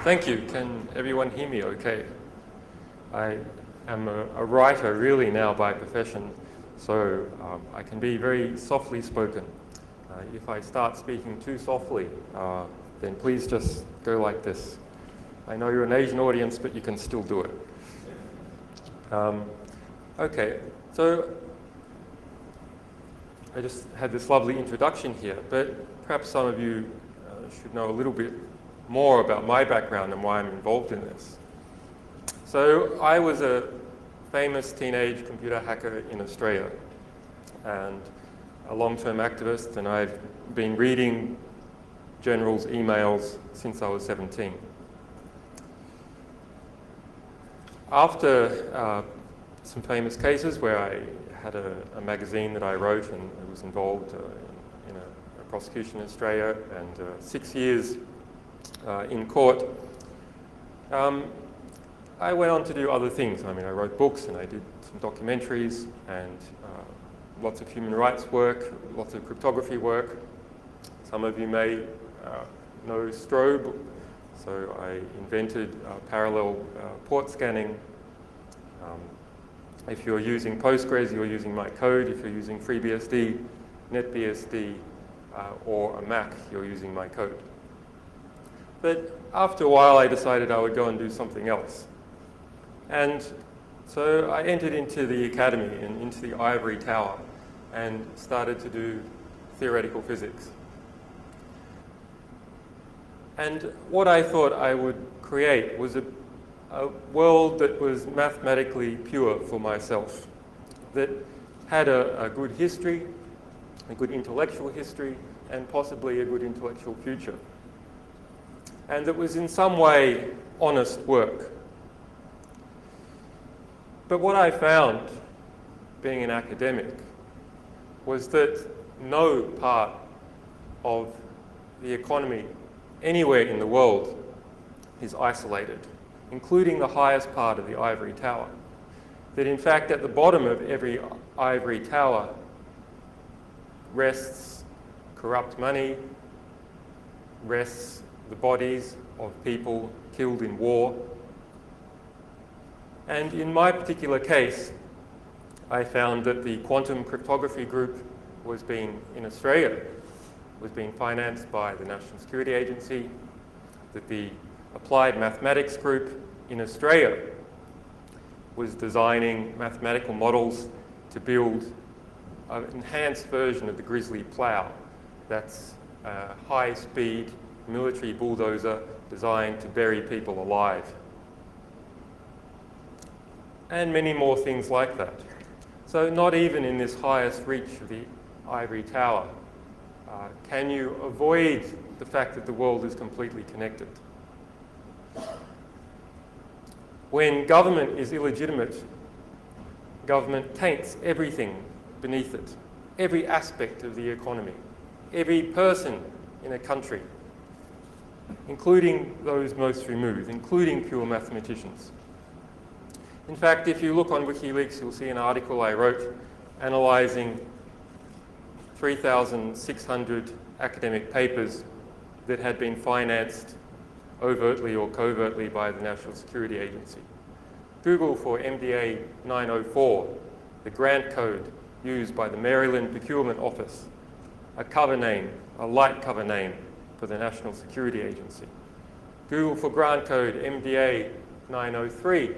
Thank you. Can everyone hear me okay? I am a writer really now by profession, so I can be very softly spoken. If I start speaking too softly, then please just go like this. I know you're an Asian audience, but you can still do it. Okay, so I just had this lovely introduction here, but perhaps some of you should know a little bit more about my background and why I'm involved in this. So I was a famous teenage computer hacker in Australia and a long-term activist, and I've been reading generals' emails since I was 17. After some famous cases where I had a magazine that I wrote and I was involved in a prosecution in Australia and 6 years in court, I went on to do other things. I mean, I wrote books and I did some documentaries and lots of human rights work, lots of cryptography work. Some of you may know strobe, so I invented parallel port scanning. If you're using Postgres, you're using my code. If you're using FreeBSD, NetBSD, or a Mac, you're using my code. But after a while, I decided I would go and do something else. And so I entered into the academy and into the ivory tower and started to do theoretical physics. And what I thought I would create was a world that was mathematically pure for myself, that had a good history, a good intellectual history, and possibly a good intellectual future. And that was in some way honest work. But what I found, being an academic, was that no part of the economy anywhere in the world is isolated, including the highest part of the ivory tower. That in fact, at the bottom of every ivory tower rests corrupt money, rests the bodies of people killed in war. And in my particular case, I found that the quantum cryptography group in Australia was being financed by the National Security Agency, that the applied mathematics group in Australia was designing mathematical models to build an enhanced version of the Grizzly plow. That's a high-speed military bulldozer designed to bury people alive. And many more things like that. So not even in this highest reach of the ivory tower can you avoid the fact that the world is completely connected. When government is illegitimate, government taints everything beneath it, every aspect of the economy, every person in a country, including those most removed, including pure mathematicians. In fact, if you look on WikiLeaks, you'll see an article I wrote analysing 3,600 academic papers that had been financed overtly or covertly by the National Security Agency. Google for MDA 904, the grant code used by the Maryland Procurement Office, a cover name, a light cover name for the National Security Agency. Google for grant code MDA 903,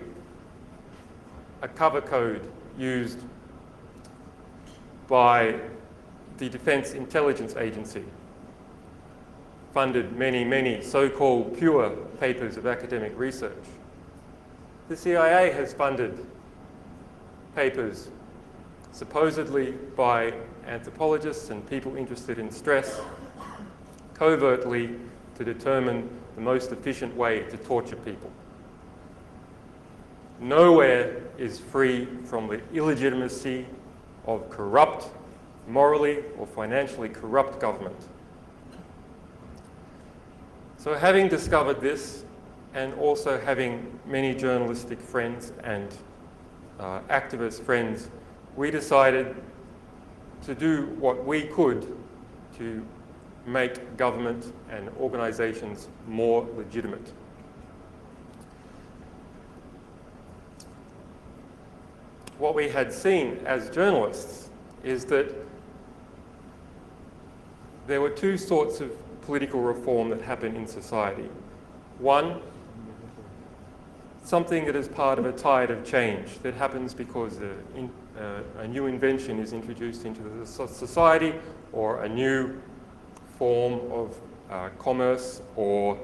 a cover code used by the Defense Intelligence Agency, funded many, many so-called pure papers of academic research. The CIA has funded papers supposedly by anthropologists and people interested in stress, covertly to determine the most efficient way to torture people. Nowhere is free from the illegitimacy of corrupt, morally or financially corrupt government. So having discovered this, and also having many journalistic friends and activist friends, we decided to do what we could to make government and organisations more legitimate. what we had seen as journalists is that there were two sorts of political reform that happen in society. One, something that is part of a tide of change that happens because a new invention is introduced into the society, or a new form of commerce or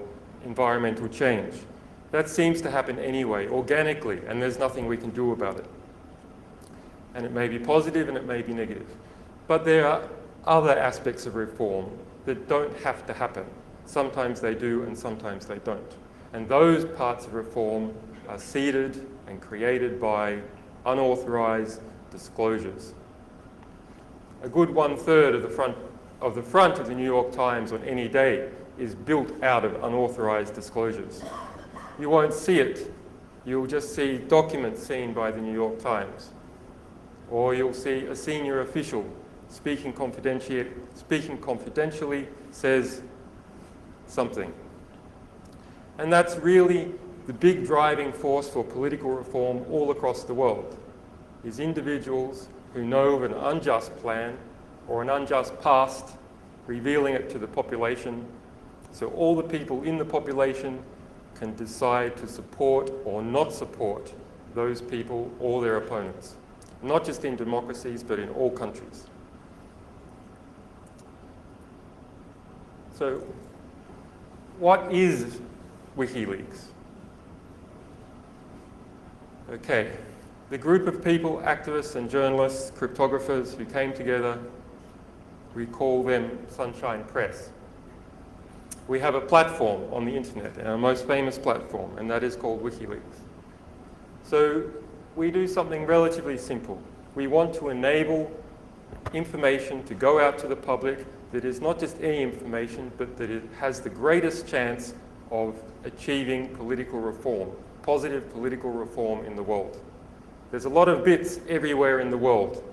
environmental change. That seems to happen anyway, organically, and there's nothing we can do about it. And it may be positive and it may be negative. But there are other aspects of reform that don't have to happen. Sometimes they do and sometimes they don't. And those parts of reform are seeded and created by unauthorized disclosures. A good 1/3 of the front of the New York Times on any day is built out of unauthorized disclosures. You won't see it. You'll just see documents seen by the New York Times. Or you'll see a senior official speaking confidentially says something. And that's really the big driving force for political reform all across the world, is individuals who know of an unjust plan or an unjust past, revealing it to the population, so all the people in the population can decide to support or not support those people or their opponents, not just in democracies, but in all countries. So, what is WikiLeaks? Okay, the group of people, activists and journalists, cryptographers who came together, we call them Sunshine Press. We have a platform on the internet, our most famous platform, and that is called WikiLeaks. So we do something relatively simple. We want to enable information to go out to the public that is not just any information, but that it has the greatest chance of achieving political reform, positive political reform in the world. There's a lot of bits everywhere in the world.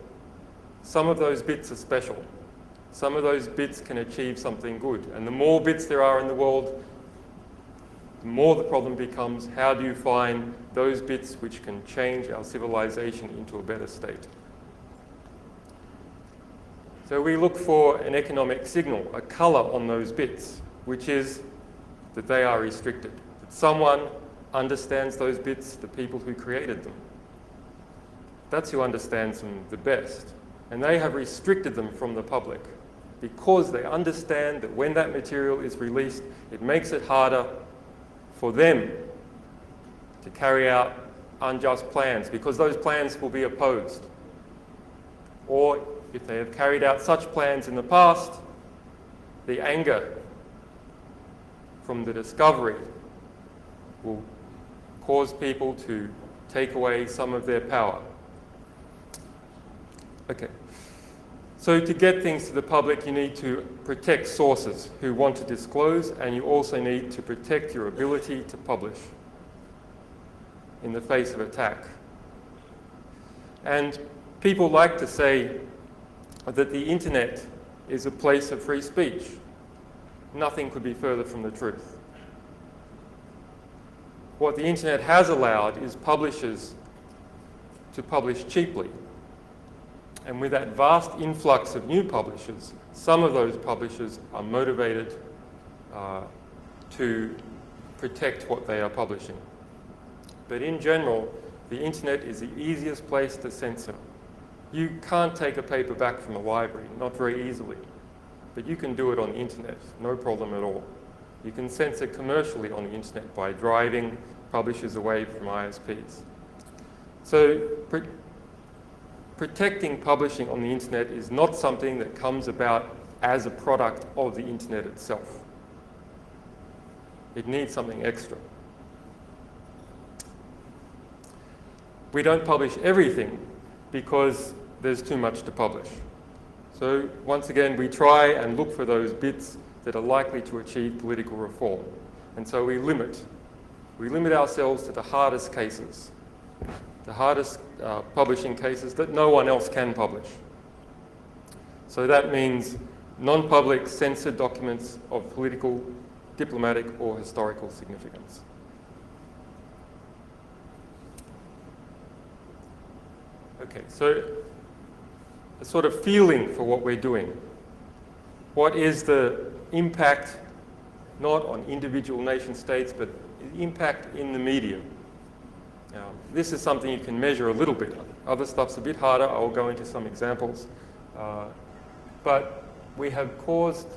Some of those bits are special. Some of those bits can achieve something good. And the more bits there are in the world, the more the problem becomes, how do you find those bits which can change our civilization into a better state? So we look for an economic signal, a color on those bits, which is that they are restricted, that someone understands those bits, the people who created them. That's who understands them the best. And they have restricted them from the public because they understand that when that material is released, it makes it harder for them to carry out unjust plans, because those plans will be opposed. Or if they have carried out such plans in the past, the anger from the discovery will cause people to take away some of their power. Okay. So to get things to the public, you need to protect sources who want to disclose, and you also need to protect your ability to publish in the face of attack. And people like to say that the internet is a place of free speech. Nothing could be further from the truth. What the internet has allowed is publishers to publish cheaply. And with that vast influx of new publishers, some of those publishers are motivated to protect what they are publishing. But in general, the internet is the easiest place to censor. You can't take a paper back from a library, not very easily. But you can do it on the internet, no problem at all. You can censor commercially on the internet by driving publishers away from ISPs. So protecting publishing on the internet is not something that comes about as a product of the internet itself. It needs something extra. We don't publish everything because there's too much to publish. So once again, we try and look for those bits that are likely to achieve political reform. And so we limit ourselves to the hardest cases, the hardest publishing cases that no one else can publish. So that means non-public censored documents of political, diplomatic, or historical significance. Okay, so a sort of feeling for what we're doing. What is the impact, not on individual nation states, but the impact in the media? This is something you can measure a little bit. Other stuff's a bit harder. I'll go into some examples. But we have caused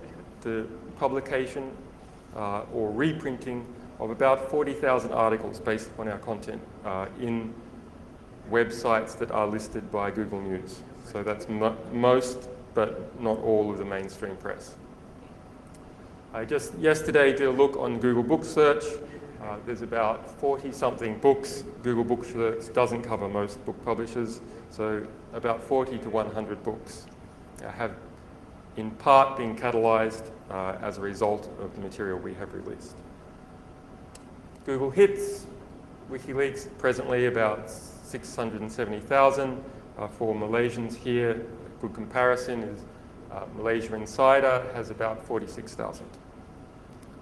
the publication or reprinting of about 40,000 articles based upon our content in websites that are listed by Google News. So that's most, but not all of the mainstream press. I just yesterday did a look on Google Book Search. There's about 40-something books. Google Book Search doesn't cover most book publishers, so about 40 to 100 books have in part been catalyzed as a result of the material we have released. Google Hits, WikiLeaks, presently about 670,000. For Malaysians here, a good comparison is Malaysia Insider has about 46,000.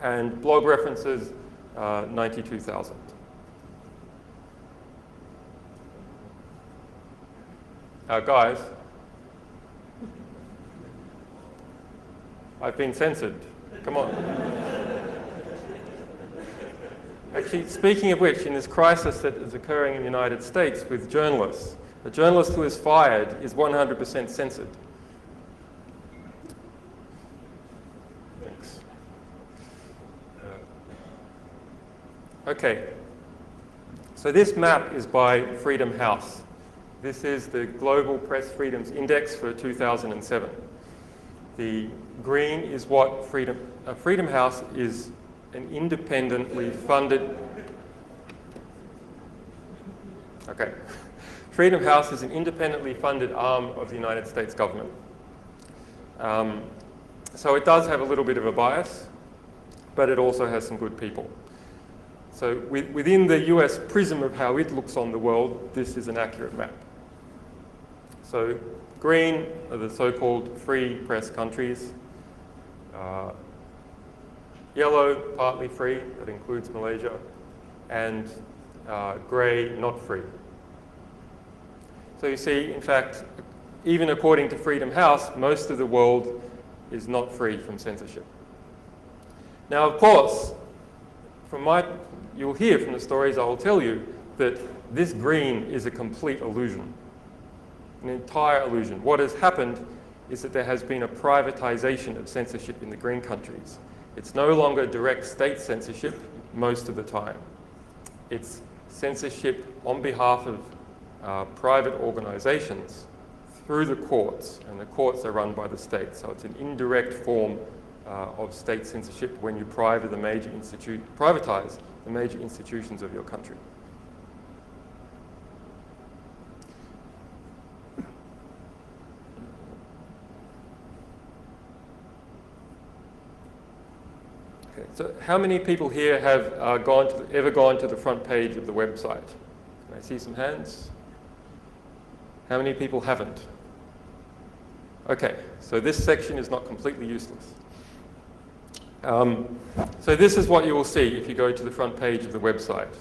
And blog references, 92,000. Guys, I've been censored. Come on. Actually, speaking of which, in this crisis that is occurring in the United States with journalists, a journalist who is fired is 100% censored. Thanks. Okay, so this map is by Freedom House. This is the Global Press Freedoms Index for 2007. The green is what Freedom House is an independently funded... Okay. Freedom House is an independently funded arm of the United States government. So it does have a little bit of a bias, but it also has some good people. So within the US prism of how it looks on the world, this is an accurate map. So green are the so-called free press countries. Yellow, partly free, that includes Malaysia, and grey, not free. So you see, in fact, even according to Freedom House, most of the world is not free from censorship. Now, of course, you'll hear from the stories I will tell you that this green is a complete illusion, an entire illusion. What has happened is that there has been a privatization of censorship in the green countries. It's no longer direct state censorship most of the time. It's censorship on behalf of private organizations through the courts, and the courts are run by the state. So it's an indirect form of state censorship when you privatize the major institutions of your country. So how many people here have ever gone to the front page of the website? Can I see some hands? How many people haven't? Okay, so this section is not completely useless. So this is what you will see if you go to the front page of the website.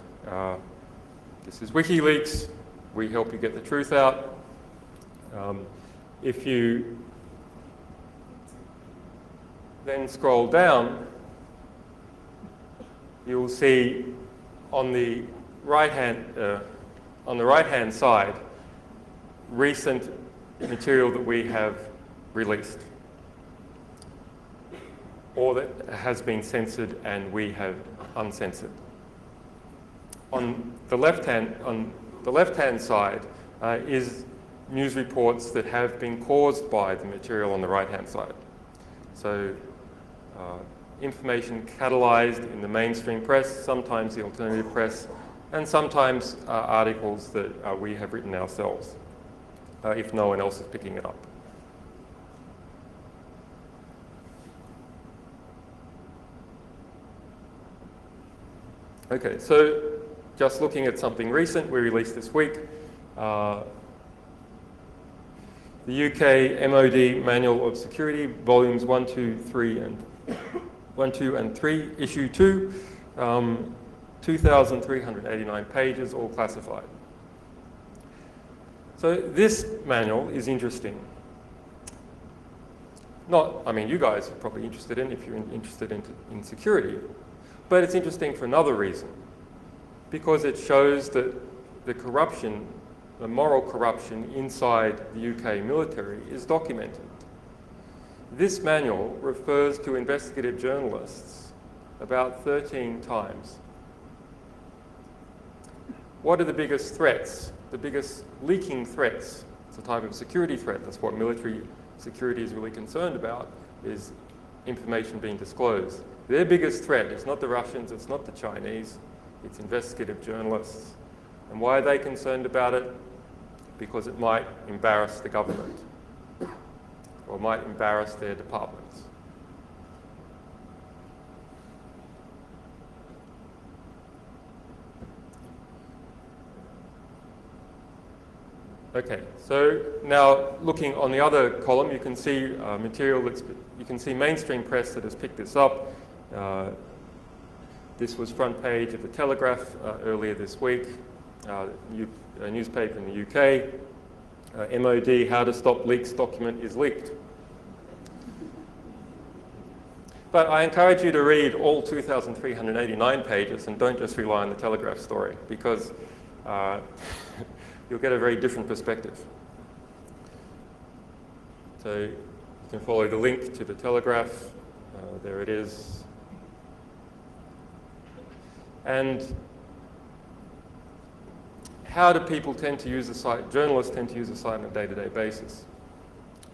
This is WikiLeaks. We help you get the truth out. If you then scroll down, you will see on the right-hand side recent material that we have released, or that has been censored and we have uncensored. On the left-hand side is news reports that have been caused by the material on the right-hand side. So information catalyzed in the mainstream press, sometimes the alternative press, and sometimes articles that we have written ourselves, if no one else is picking it up. Okay, so just looking at something recent we released this week, the UK MOD Manual of Security, volumes 1, 2, and 3, issue 2, 2,389 pages, all classified. So this manual is interesting. You guys are probably interested in if you're interested in security, but it's interesting for another reason, because it shows that the corruption, the moral corruption inside the UK military is documented. This manual refers to investigative journalists about 13 times. What are the biggest threats? The biggest leaking threats? It's a type of security threat. That's what military security is really concerned about, is information being disclosed. Their biggest threat is not the Russians, it's not the Chinese, it's investigative journalists. And why are they concerned about it? Because it might embarrass the government, or might embarrass their departments. Okay, so now looking on the other column, you can see material you can see mainstream press that has picked this up. This was front page of the Telegraph earlier this week, a newspaper in the UK. MOD, how to stop leaks document is leaked. But I encourage you to read all 2,389 pages and don't just rely on the Telegraph story, because you'll get a very different perspective. So you can follow the link to the Telegraph. There it is. And how do people tend to use the site? Journalists tend to use the site on a day-to-day basis.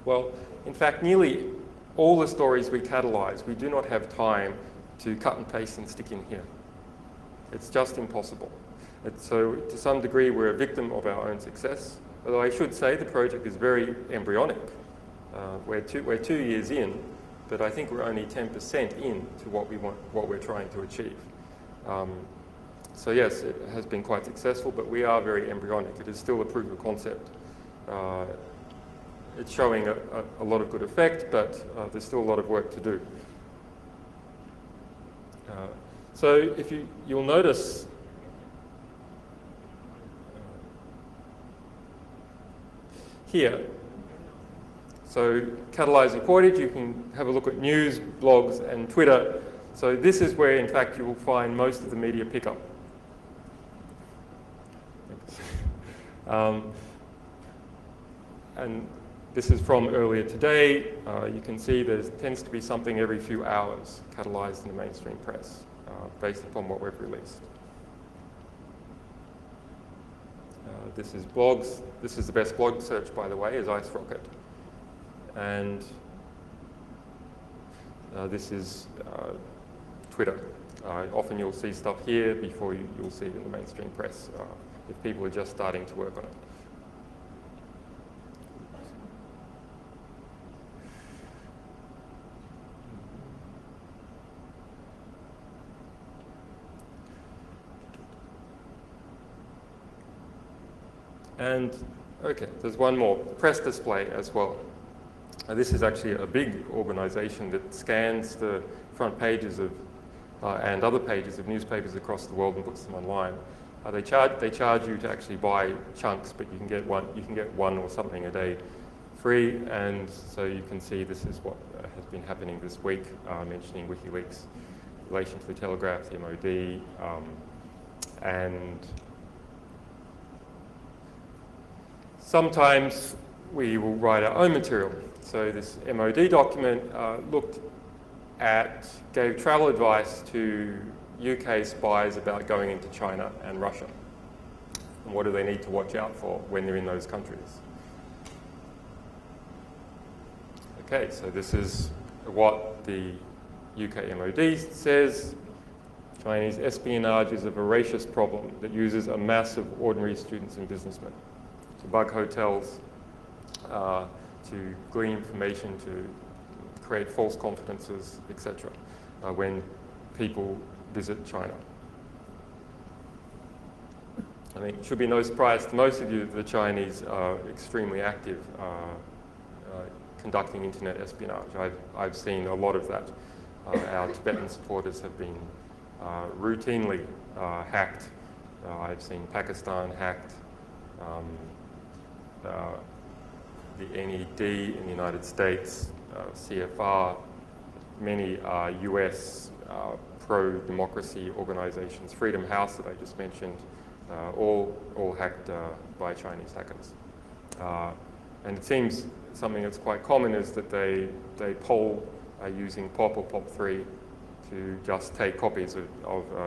Well, in fact, nearly all the stories we catalyze, we do not have time to cut and paste and stick in here. It's just impossible. So to some degree, we're a victim of our own success. Although I should say the project is very embryonic. We're 2 years in, but I think we're only 10% in to what we're trying to achieve. So yes, it has been quite successful, but we are very embryonic. It is still a proof of concept. It's showing a lot of good effect, but there's still a lot of work to do. So if you'll notice, here, so catalyzing footage, you can have a look at news, blogs, and Twitter. So this is where, in fact, you will find most of the media pickup. And this is from earlier today. You can see there tends to be something every few hours catalyzed in the mainstream press, based upon what we've released. This is blogs. This is the best blog search, by the way, is Ice Rocket. And this is Twitter. Often you'll see stuff here before you'll see it in the mainstream press, if people are just starting to work on it. And okay, there's one more, press display as well. This is actually a big organization that scans the front pages of and other pages of newspapers across the world and puts them online. They charge you to actually buy chunks, but you can get one or something a day free. And so you can see this is what has been happening this week, mentioning WikiLeaks in relation to the Telegraph, the MOD, and sometimes we will write our own material. So this MOD document gave travel advice to UK spies about going into China and Russia. And what do they need to watch out for when they're in those countries? Okay, so this is what the UK MOD says. Chinese espionage is a voracious problem that uses a mass of ordinary students and businessmen to bug hotels, to glean information, to create false confidences, etc., when people visit China. I think it should be no surprise to most of you that the Chinese are extremely active conducting internet espionage. I've seen a lot of that. Our Tibetan supporters have been routinely hacked. I've seen Pakistan hacked. the NED in the United States, CFR, many US pro-democracy organizations, Freedom House that I just mentioned, all hacked by Chinese hackers. And it seems something that's quite common is that they poll using POP or POP3 to just take copies of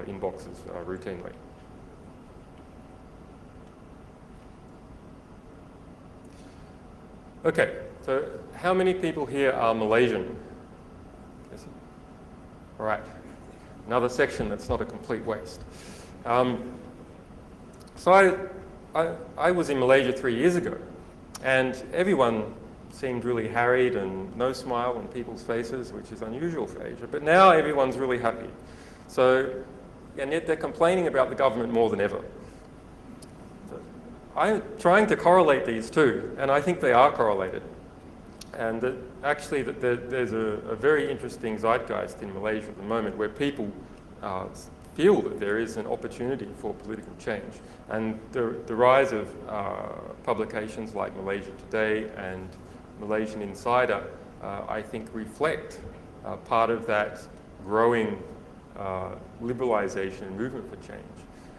inboxes routinely. Okay, so how many people here are Malaysian? Yes. All right, another section that's not a complete waste. So I was in Malaysia 3 years ago, and everyone seemed really harried and no smile on people's faces, which is unusual for Asia. But now everyone's really happy. So, and yet they're complaining about the government more than ever. So I'm trying to correlate these two, and I think they are correlated. And that actually there's a very interesting zeitgeist in Malaysia at the moment where people feel that there is an opportunity for political change. And the rise of publications like Malaysia Today and Malaysian Insider, I think, reflect part of that growing liberalization and movement for change.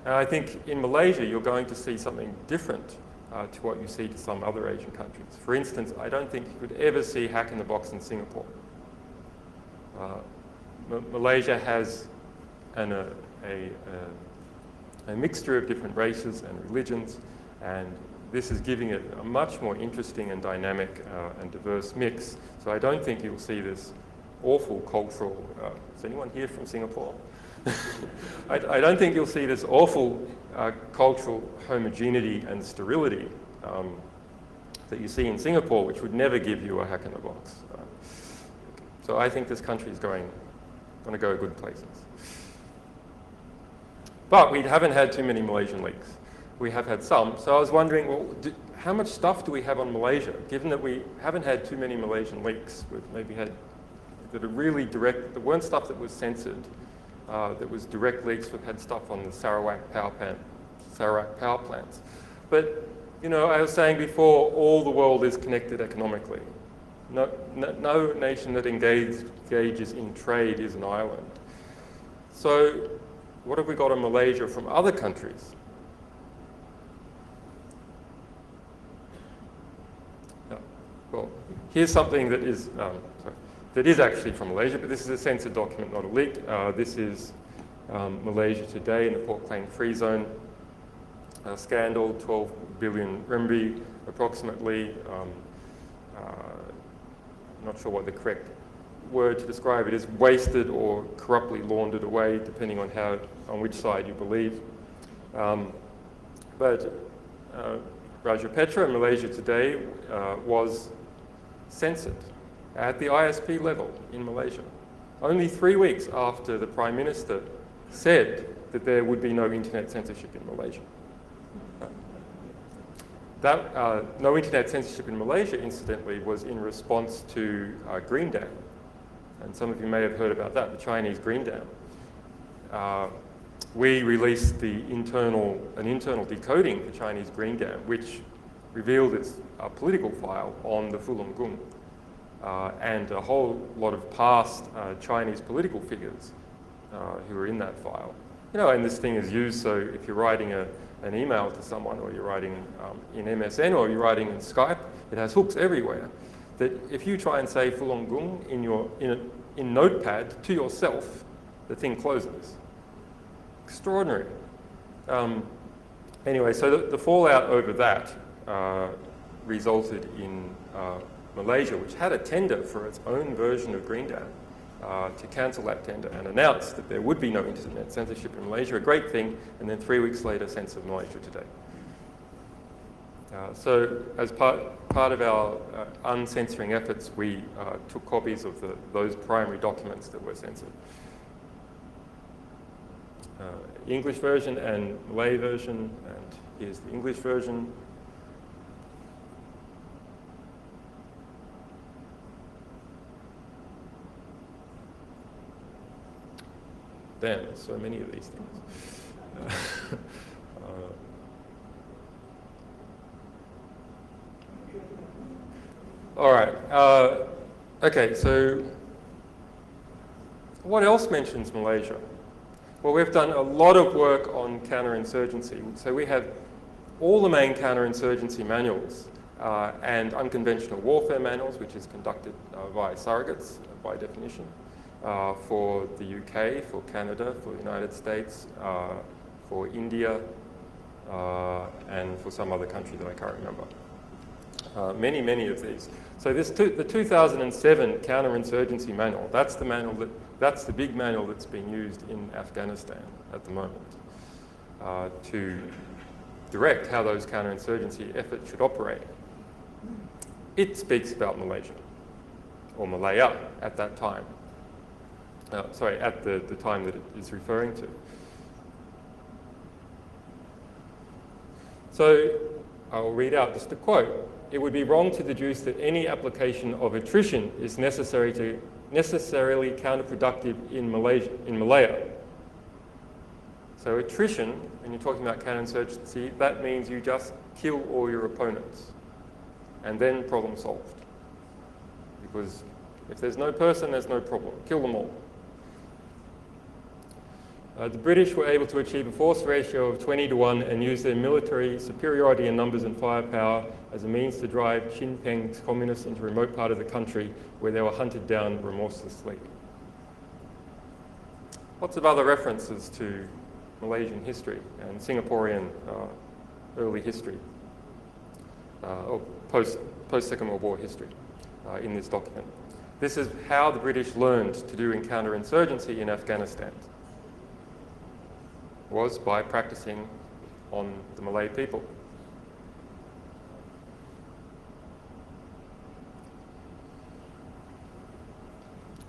And I think in Malaysia, you're going to see something different to what you see to some other Asian countries. For instance, I don't think you could ever see Hack in the Box in Singapore. Malaysia has a mixture of different races and religions, and this is giving it a much more interesting and dynamic and diverse mix. So I don't think you'll see this awful cultural, is anyone here from Singapore? I don't think you'll see this awful cultural homogeneity and sterility that you see in Singapore, which would never give you a hack in the box. So I think this country is going to go good places. But we haven't had too many Malaysian leaks. We have had some. So I was wondering, well, how much stuff do we have on Malaysia? Given that we haven't had too many Malaysian leaks, we've maybe had that are really direct, there weren't stuff that was censored, that was direct leaks. We've had stuff on the Sarawak power plants. But, you know, I was saying before, all the world is connected economically. No nation that engages in trade is an island. So what have we got in Malaysia from other countries? Well, here's something that is actually from Malaysia, but this is a censored document, not a leak. This is Malaysia Today in the Port Klang Free Zone scandal, 12 billion ringgit approximately. Not sure what the correct word to describe it is, wasted or corruptly laundered away, depending on which side you believe. But Rajapetra in Malaysia Today was censored at the ISP level in Malaysia, only 3 weeks after the Prime Minister said that there would be no internet censorship in Malaysia. That no internet censorship in Malaysia, incidentally, was in response to Green Dam. And some of you may have heard about that, the Chinese Green Dam. We released an internal decoding for Chinese Green Dam, which revealed its political file on the Fulong Gung and a whole lot of past Chinese political figures who were in that file. You know, and this thing is used, so if you're writing an email to someone, or you're writing in MSN, or you're writing in Skype, it has hooks everywhere. That if you try and say Fulong Gung in Notepad to yourself, the thing closes. Extraordinary. Anyway, so the fallout over that resulted in Malaysia, which had a tender for its own version of Green Dam, to cancel that tender and announce that there would be no internet censorship in Malaysia, a great thing, and then 3 weeks later censored Malaysia Today. So as part of our uncensoring efforts, we took copies of those primary documents that were censored. English version and Malay version, and here's the English version. Damn, there's so many of these things. All right. Okay, so what else mentions Malaysia? Well, we've done a lot of work on counterinsurgency. So we have all the main counterinsurgency manuals and unconventional warfare manuals, which is conducted via surrogates by definition, for the UK, for Canada, for the United States, for India, and for some other country that I can't remember. Many of these. So the 2007 counterinsurgency manual, that's the big manual that's being used in Afghanistan at the moment to direct how those counterinsurgency efforts should operate. It speaks about Malaysia, or Malaya at that time. Sorry, at the time that it is referring to. So I'll read out just a quote. It would be wrong to deduce that any application of attrition is necessarily counterproductive in Malaya. So attrition, when you're talking about counterinsurgency, that means you just kill all your opponents and then problem solved. Because if there's no person, there's no problem. Kill them all. The British were able to achieve a force ratio of 20-1 and use their military superiority in numbers and firepower as a means to drive Jinping's communists into a remote part of the country where they were hunted down remorselessly. Lots of other references to Malaysian history and Singaporean early history, or post-Second World War history in this document. This is how the British learned to do counterinsurgency in Afghanistan. Was by practicing on the Malay people.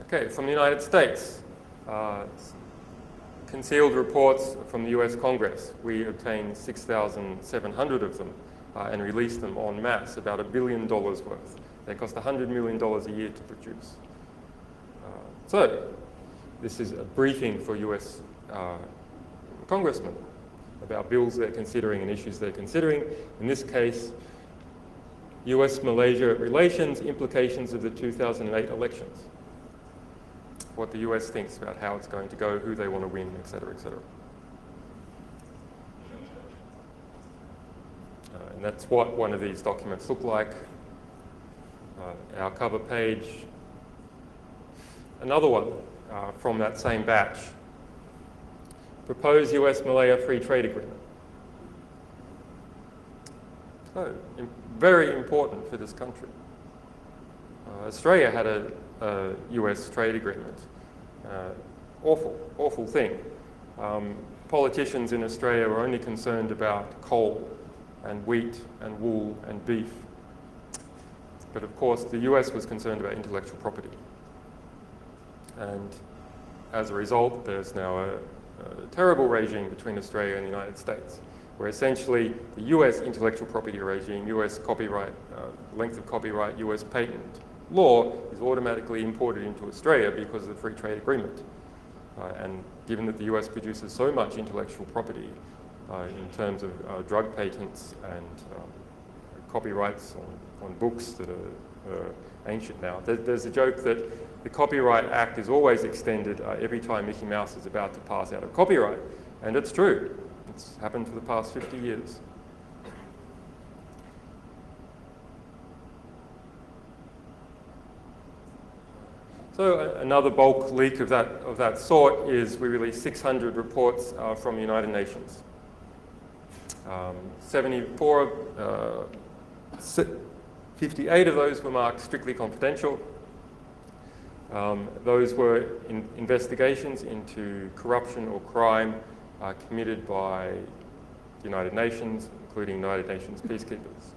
Okay, from the United States, concealed reports from the US Congress. We obtained 6,700 of them and released them en masse, about $1 billion worth. They cost $100 million a year to produce. So, this is a briefing for US congressmen about bills they're considering and issues they're considering. In this case, US-Malaysia relations, implications of the 2008 elections. What the US thinks about how it's going to go, who they want to win, etc., etc. And that's what one of these documents look like. Our cover page. Another one from that same batch. Proposed US-Malaya Free Trade Agreement. So, very important for this country. Australia had a US trade agreement. Awful thing. Politicians in Australia were only concerned about coal and wheat and wool and beef. But of course, the US was concerned about intellectual property. And as a result, there's now a terrible regime between Australia and the United States, where essentially the US intellectual property regime, US copyright, length of copyright, US patent law is automatically imported into Australia because of the free trade agreement. And given that the US produces so much intellectual property in terms of drug patents and copyrights on books that are ancient now, there's a joke that the Copyright Act is always extended every time Mickey Mouse is about to pass out of copyright. And it's true. It's happened for the past 50 years. So another bulk leak of that sort is we released 600 reports from the United Nations. 58 of those were marked strictly confidential. Those were investigations into corruption or crime committed by the United Nations, including United Nations peacekeepers.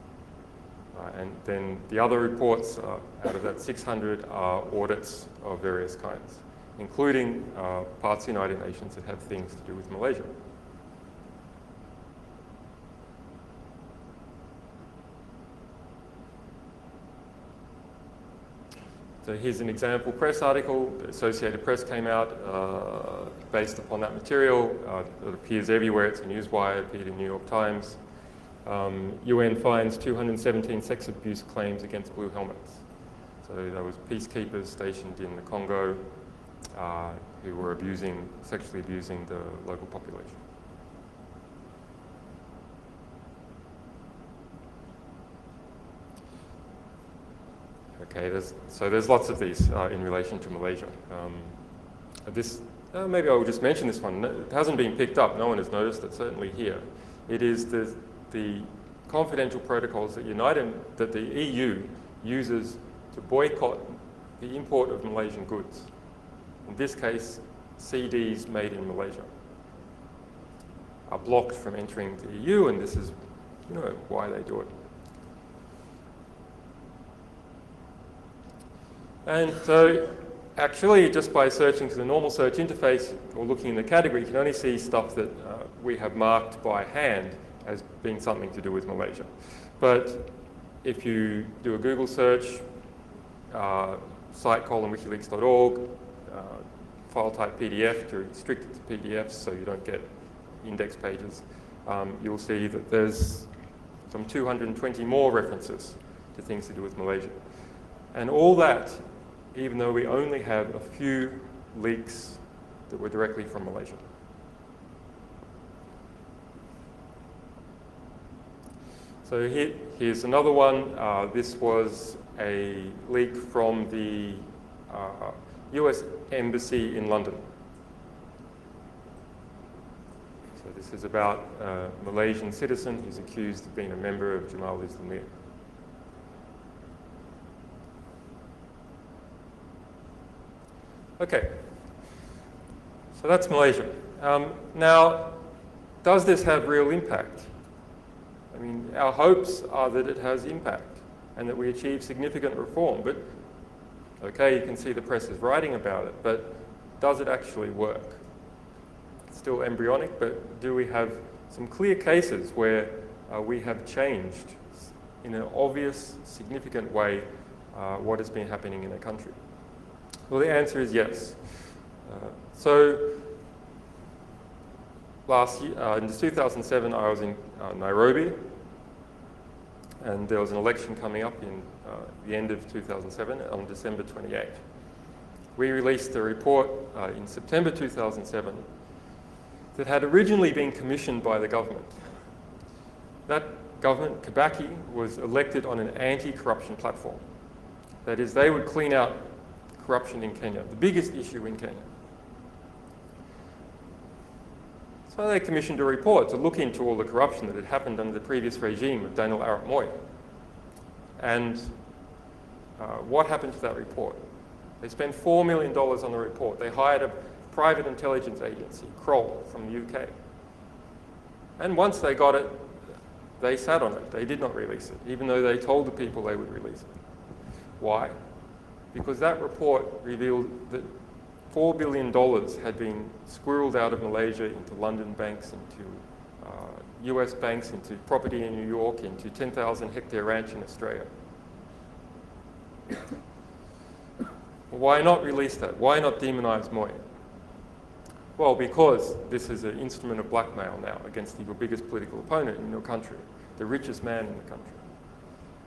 And then the other reports out of that 600 are audits of various kinds, including parts of the United Nations that have things to do with Malaysia. So here's an example press article. The Associated Press came out based upon that material. It appears everywhere. It's a newswire, it appeared in New York Times. UN finds 217 sex abuse claims against blue helmets. So there was peacekeepers stationed in the Congo who were sexually abusing the local population. Okay, there's lots of these in relation to Malaysia. Maybe I will just mention this one. It hasn't been picked up. No one has noticed it, certainly here. It is the confidential protocols that the EU uses to boycott the import of Malaysian goods. In this case, CDs made in Malaysia are blocked from entering the EU, and this is, why they do it. And so, actually, just by searching to the normal search interface or looking in the category, you can only see stuff that we have marked by hand as being something to do with Malaysia. But if you do a Google search, site:/wikileaks.org, file type PDF to restrict it to PDFs so you don't get index pages, you'll see that there's some 220 more references to things to do with Malaysia. And all that, even though we only have a few leaks that were directly from Malaysia. So here's another one. This was a leak from the US Embassy in London. So this is about a Malaysian citizen who's accused of being a member of Jemaah Islamiyah. Okay, so that's Malaysia. Now, does this have real impact? I mean, our hopes are that it has impact and that we achieve significant reform. But, okay, you can see the press is writing about it, but does it actually work? It's still embryonic, but do we have some clear cases where we have changed in an obvious, significant way what has been happening in a country? Well, the answer is yes. So last year, in 2007, I was in Nairobi, and there was an election coming up in the end of 2007 on December 28. We released a report in September 2007 that had originally been commissioned by the government. That government, Kibaki, was elected on an anti-corruption platform. That is, they would clean out corruption in Kenya, the biggest issue in Kenya. So they commissioned a report to look into all the corruption that had happened under the previous regime of Daniel Arap Moi. And what happened to that report? They spent $4 million on the report. They hired a private intelligence agency, Kroll, from the UK. And once they got it, they sat on it. They did not release it, even though they told the people they would release it. Why? Because that report revealed that $4 billion had been squirreled out of Malaysia into London banks, into US banks, into property in New York, into 10,000 hectare ranch in Australia. Why not release that? Why not demonize Moi? Well, because this is an instrument of blackmail now against your biggest political opponent in your country, the richest man in the country.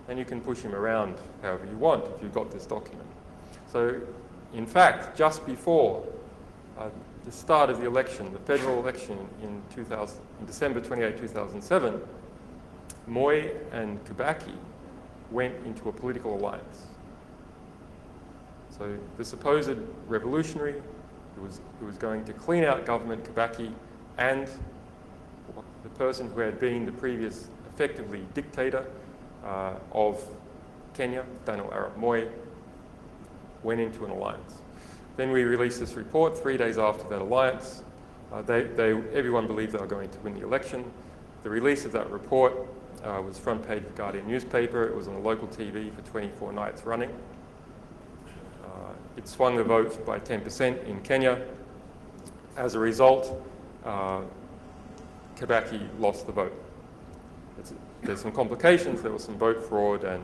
And you can push him around however you want if you've got this document. So, in fact, just before the start of the election, the federal election in December 28, 2007, Moi and Kibaki went into a political alliance. So the supposed revolutionary who was going to clean out government, Kibaki, and the person who had been the previous, effectively, dictator of Kenya, Daniel Arap Moi, went into an alliance. Then we released this report 3 days after that alliance. Everyone believed they were going to win the election. The release of that report was front page of the Guardian newspaper. It was on the local TV for 24 nights running. It swung the vote by 10% in Kenya. As a result, Kibaki lost the vote. There's some complications. There was some vote fraud and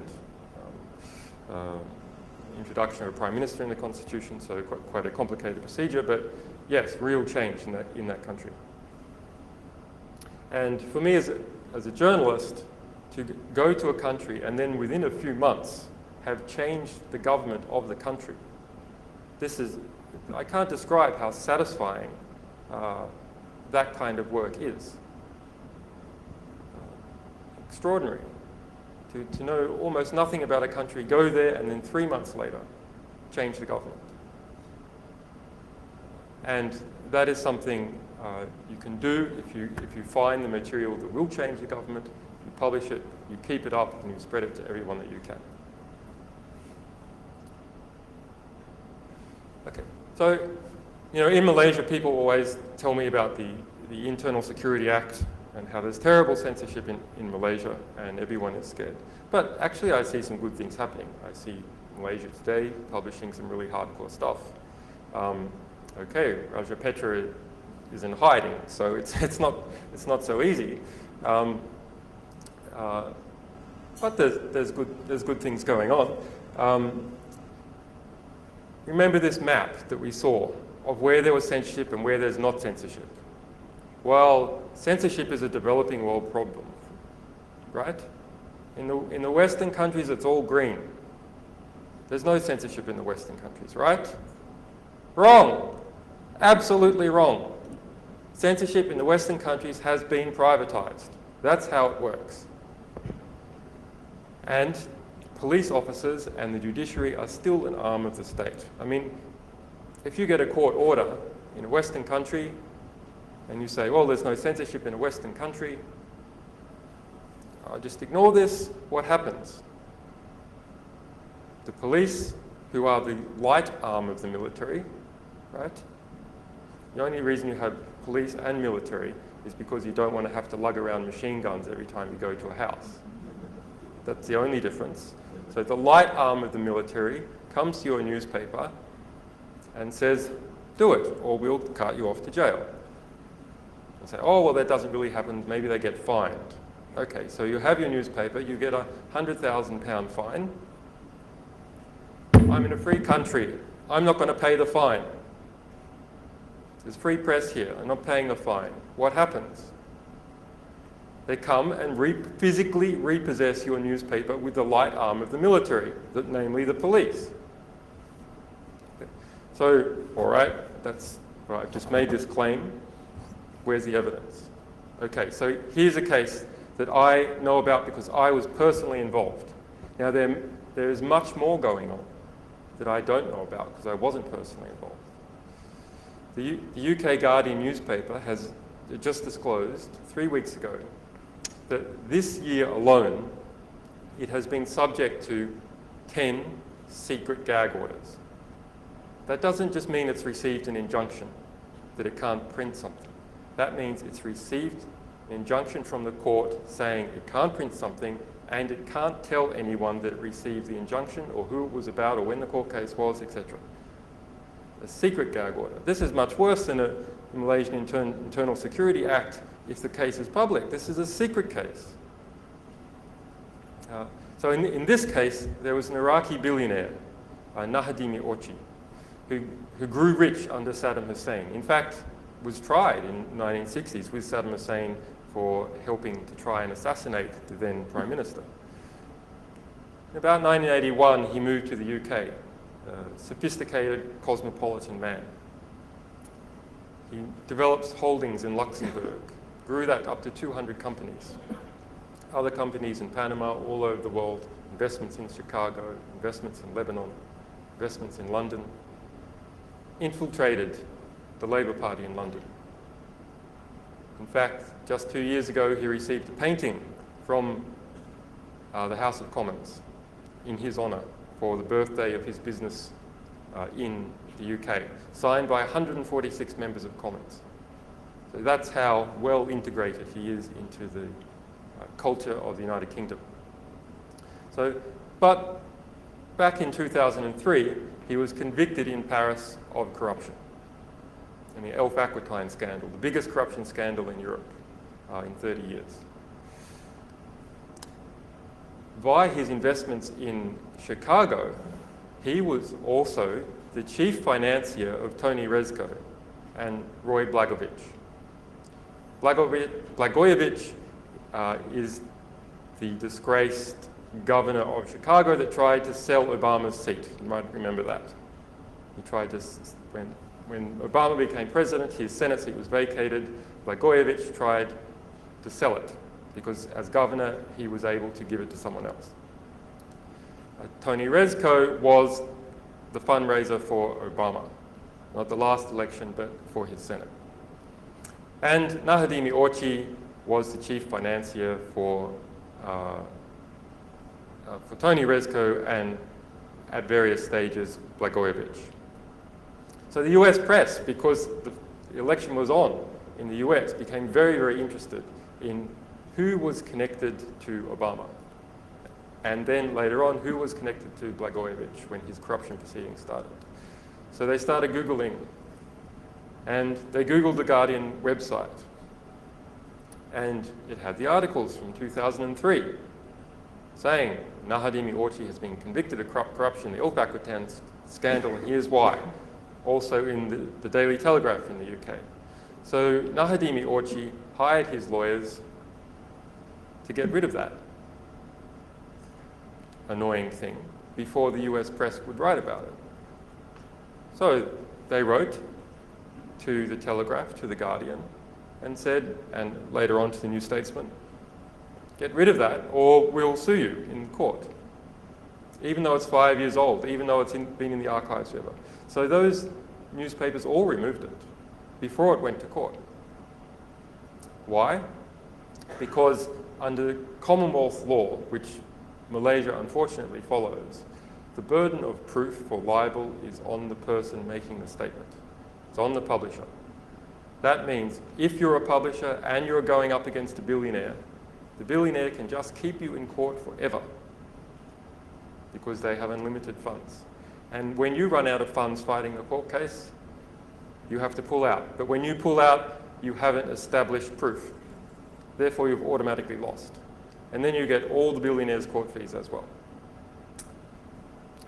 introduction of a prime minister in the constitution, so quite a complicated procedure, but yes, real change in that country. And for me as a journalist, to go to a country and then within a few months have changed the government of the country. I can't describe how satisfying that kind of work is. Extraordinary. To know almost nothing about a country, go there, and then 3 months later, change the government. And that is something you can do if you find the material that will change the government, you publish it, you keep it up, and you spread it to everyone that you can. Okay, so in Malaysia, people always tell me about the Internal Security Act and how there's terrible censorship in Malaysia and everyone is scared. But actually, I see some good things happening. I see Malaysia Today publishing some really hardcore stuff. Okay, Raja Petra is in hiding, so it's not so easy. But there's good things going on. Remember this map that we saw of where there was censorship and where there's not censorship. Well, censorship is a developing world problem, right? In the Western countries, it's all green. There's no censorship in the Western countries, right? Wrong. Absolutely wrong. Censorship in the Western countries has been privatized. That's how it works. And police officers and the judiciary are still an arm of the state. I mean, if you get a court order in a Western country and you say, well, there's no censorship in a Western country, just ignore this, what happens? The police, who are the light arm of the military, right? The only reason you have police and military is because you don't want to have to lug around machine guns every time you go to a house. That's the only difference. So the light arm of the military comes to your newspaper and says, do it, or we'll cart you off to jail. And say, oh, well, that doesn't really happen. Maybe they get fined. Okay, so you have your newspaper, you get a £100,000 fine. I'm in a free country. I'm not going to pay the fine. There's free press here. I'm not paying the fine. What happens? They come and physically repossess your newspaper with the light arm of the military, namely the police. So, all right, I've just made this claim. Where's the evidence? Okay, so here's a case that I know about because I was personally involved. Now, there is much more going on that I don't know about because I wasn't personally involved. The UK Guardian newspaper has just disclosed 3 weeks ago that this year alone, it has been subject to 10 secret gag orders. That doesn't just mean it's received an injunction that it can't print something. That means it's received an injunction from the court saying it can't print something and it can't tell anyone that it received the injunction or who it was about or when the court case was, etc. A secret gag order. This is much worse than a Malaysian Internal Security Act if the case is public. This is a secret case. So in this case, there was an Iraqi billionaire, Nahadimi Orchi, who grew rich under Saddam Hussein. In fact, was tried in the 1960s with Saddam Hussein for helping to try and assassinate the then Prime Minister. In about 1981, he moved to the UK, a sophisticated cosmopolitan man. He developed holdings in Luxembourg, grew that up to 200 companies. Other companies in Panama, all over the world, investments in Chicago, investments in Lebanon, investments in London, infiltrated the Labour Party in London. In fact, just 2 years ago, he received a painting from the House of Commons in his honour for the birthday of his business in the UK, signed by 146 members of Commons. So that's how well integrated he is into the culture of the United Kingdom. But back in 2003, he was convicted in Paris of corruption. In the Elf Aquitaine scandal, the biggest corruption scandal in Europe in 30 years. Via his investments in Chicago, he was also the chief financier of Tony Rezko and Roy Blagojevich. Blagojevich is the disgraced governor of Chicago that tried to sell Obama's seat. You might remember that. He tried to, when Obama became president, his Senate seat was vacated. Blagojevich tried to sell it because as governor, he was able to give it to someone else. Tony Rezko was the fundraiser for Obama, not the last election, but for his Senate. And Nahadimi Orchi was the chief financier for Tony Rezko and at various stages Blagojevich. So the US press, because the election was on in the US, became very, very interested in who was connected to Obama. And then later on, who was connected to Blagojevich when his corruption proceedings started. So they started Googling, and they Googled the Guardian website. And it had the articles from 2003 saying Nahadimi Orchi has been convicted of corruption, the Ilfaq scandal, and here's why. Also in the Daily Telegraph in the UK. So Nahadimi Orchi hired his lawyers to get rid of that annoying thing before the US press would write about it. So they wrote to the Telegraph, to the Guardian, and said, and later on to the New Statesman, get rid of that or we'll sue you in court, even though it's 5 years old, even though it's been in the archives forever. So those newspapers all removed it before it went to court. Why? Because under Commonwealth law, which Malaysia unfortunately follows, the burden of proof for libel is on the person making the statement. It's on the publisher. That means if you're a publisher and you're going up against a billionaire, the billionaire can just keep you in court forever because they have unlimited funds. And when you run out of funds fighting a court case, you have to pull out. But when you pull out, you haven't established proof. Therefore, you've automatically lost. And then you get all the billionaires' court fees as well.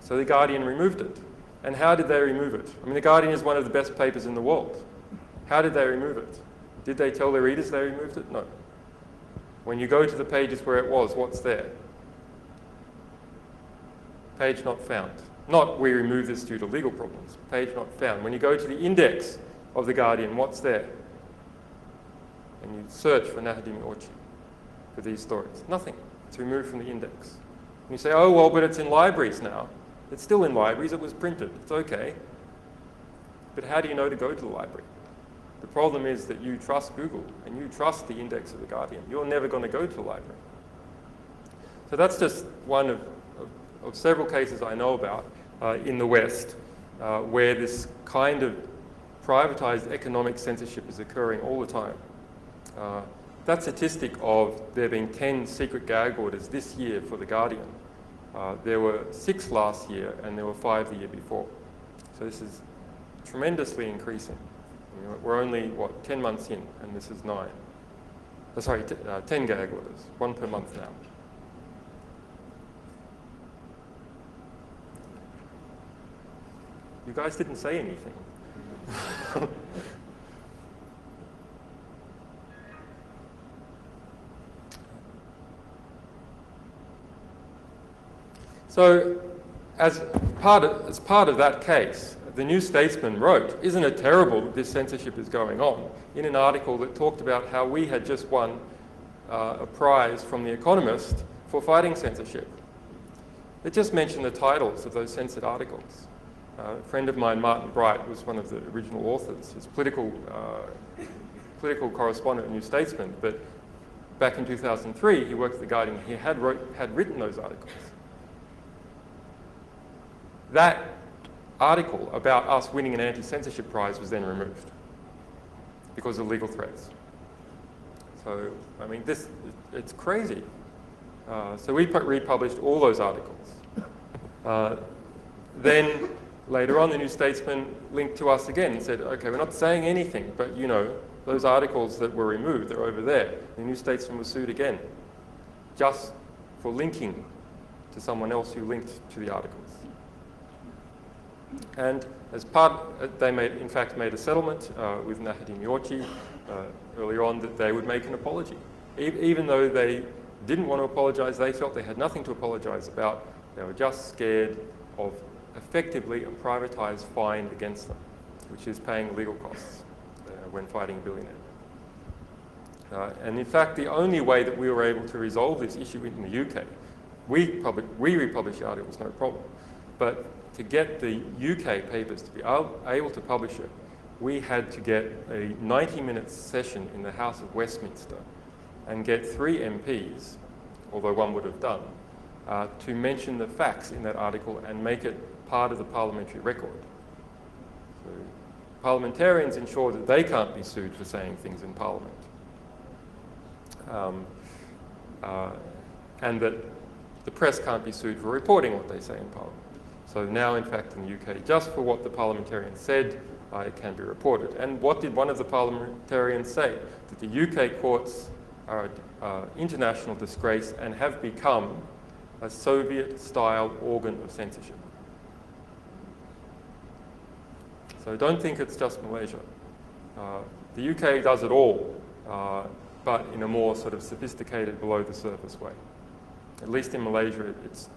So the Guardian removed it. And how did they remove it? I mean, the Guardian is one of the best papers in the world. How did they remove it? Did they tell their readers they removed it? No. When you go to the pages where it was, what's there? Page not found. Not we remove this due to legal problems. Page not found. When you go to the index of the Guardian, what's there? And you search for Nahadimi Orchi for these stories. Nothing. It's removed from the index. And you say, oh, well, but it's in libraries now. It's still in libraries. It was printed. It's okay. But how do you know to go to the library? The problem is that you trust Google and you trust the index of the Guardian. You're never going to go to the library. So that's just one of several cases I know about in the West where this kind of privatized economic censorship is occurring all the time. That statistic of there being 10 secret gag orders this year for The Guardian, there were 6 last year and there were 5 the year before. So this is tremendously increasing. You know, we're only, 10 months in, and this is 9. 10 gag orders, 1 per month now. You guys didn't say anything. So, as part of that case, the New Statesman wrote, isn't it terrible that this censorship is going on, in an article that talked about how we had just won a prize from The Economist for fighting censorship. It just mentioned the titles of those censored articles. A friend of mine, Martin Bright, was one of the original authors. He's political correspondent at New Statesman, but back in 2003, he worked at The Guardian. He had written those articles. That article about us winning an anti-censorship prize was then removed because of legal threats. So, I mean, it's crazy. So we republished all those articles. Then later on, the New Statesman linked to us again and said, okay, we're not saying anything, but you know, those articles that were removed, they're over there. The New Statesman was sued again, just for linking to someone else who linked to the articles. And as part, they in fact made a settlement with Nahadimi Orchi earlier on that they would make an apology, even though they didn't want to apologise. They felt they had nothing to apologise about. They were just scared of effectively a privatised fine against them, which is paying legal costs when fighting a billionaire. And in fact, the only way that we were able to resolve this issue in the UK, we republished the articles, no problem, but to get the UK papers to be able to publish it, we had to get a 90-minute session in the House of Westminster and get 3 MPs, although one would have done, to mention the facts in that article and make it part of the parliamentary record. So parliamentarians ensure that they can't be sued for saying things in Parliament. And that the press can't be sued for reporting what they say in Parliament. So now, in fact, in the UK, just for what the parliamentarians said, it can be reported. And what did one of the parliamentarians say? That the UK courts are an international disgrace and have become a Soviet-style organ of censorship. So don't think it's just Malaysia. The UK does it all, but in a more sort of sophisticated, below-the-surface way. At least in Malaysia, it's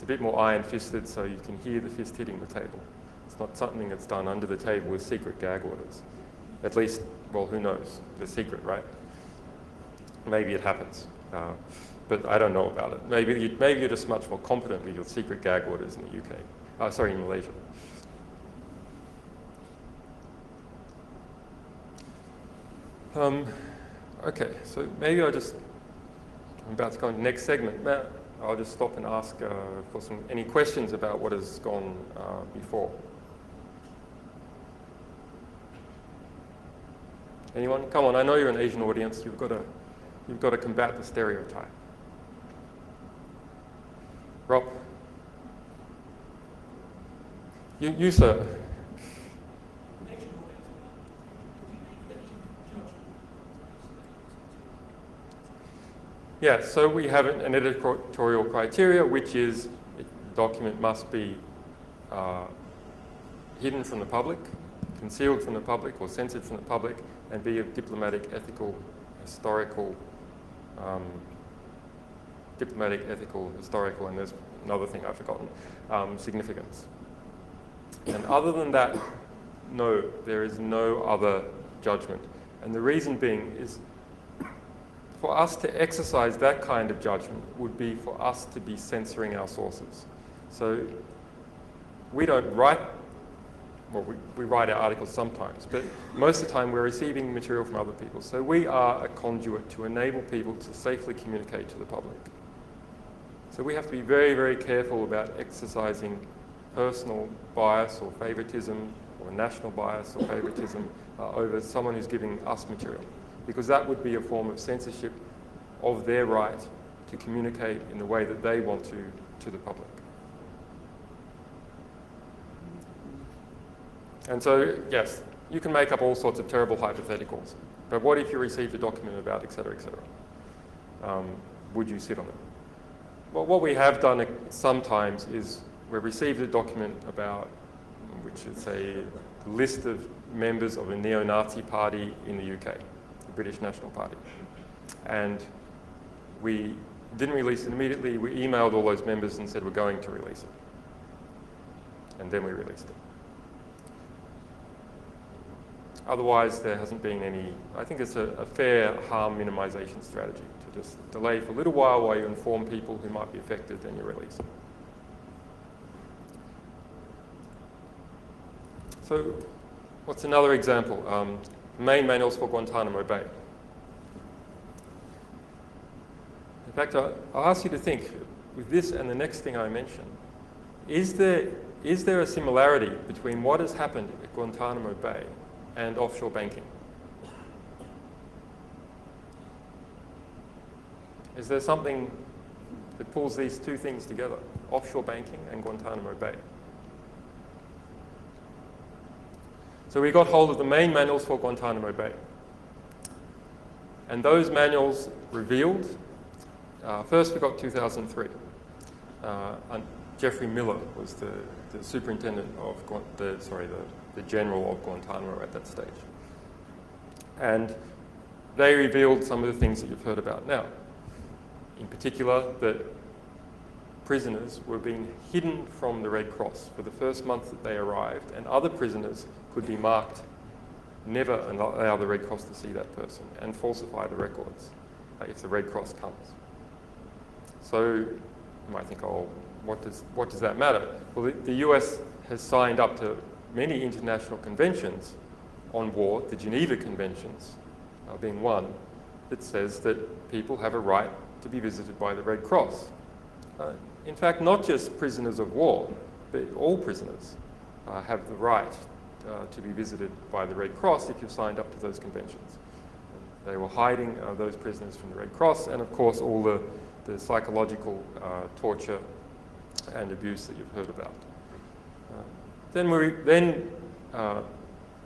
a bit more iron-fisted, so you can hear the fist hitting the table. It's not something that's done under the table with secret gag orders. At least, well, who knows? They're secret, right? Maybe it happens, but I don't know about it. Maybe you're just much more competent with your secret gag orders in the UK. Sorry, in Malaysia. Okay, so maybe I'm about to go on to the next segment. Matt, I'll just stop and ask for any questions about what has gone before. Anyone? Come on, I know you're an Asian audience. You've got to combat the stereotype. Rob? You sir. Yeah, so we have an editorial criteria, which is the document must be hidden from the public, concealed from the public, or censored from the public, and be of diplomatic, ethical, historical, and there's another thing I've forgotten, significance. And other than that, no, there is no other judgment. And the reason being is, for us to exercise that kind of judgment would be for us to be censoring our sources. So we don't write, well, we write our articles sometimes, but most of the time we're receiving material from other people. So we are a conduit to enable people to safely communicate to the public. So we have to be very, very careful about exercising personal bias or favoritism or national bias or favoritism over someone who's giving us material, because that would be a form of censorship of their right to communicate in the way that they want to the public. And so, yes, you can make up all sorts of terrible hypotheticals, but what if you received a document about et cetera, would you sit on it? Well, what we have done sometimes is we've received a document about, which is a list of members of a neo-Nazi party in the UK, the British National Party. And we didn't release it immediately. We emailed all those members and said we're going to release it. And then we released it. Otherwise, there hasn't been any, I think it's a fair harm minimization strategy to just delay for a little while you inform people who might be affected, then you release it. So, what's another example? Main manuals for Guantanamo Bay. In fact, I'll ask you to think, with this and the next thing I mentioned, is there a similarity between what has happened at Guantanamo Bay and offshore banking? Is there something that pulls these two things together, offshore banking and Guantanamo Bay? So we got hold of the main manuals for Guantanamo Bay. And those manuals revealed, first we got 2003. And Jeffrey Miller was the superintendent of, the general of Guantanamo at that stage. And they revealed some of the things that you've heard about now. In particular, that prisoners were being hidden from the Red Cross for the first month that they arrived, and other prisoners could be marked never allow the Red Cross to see that person and falsify the records if the Red Cross comes. So you might think, oh, what does that matter? Well, the US has signed up to many international conventions on war, the Geneva Conventions being one, that says that people have a right to be visited by the Red Cross. In fact, not just prisoners of war, but all prisoners have the right to be visited by the Red Cross if you've signed up to those conventions. They were hiding those prisoners from the Red Cross, and of course all the psychological torture and abuse that you've heard about. Then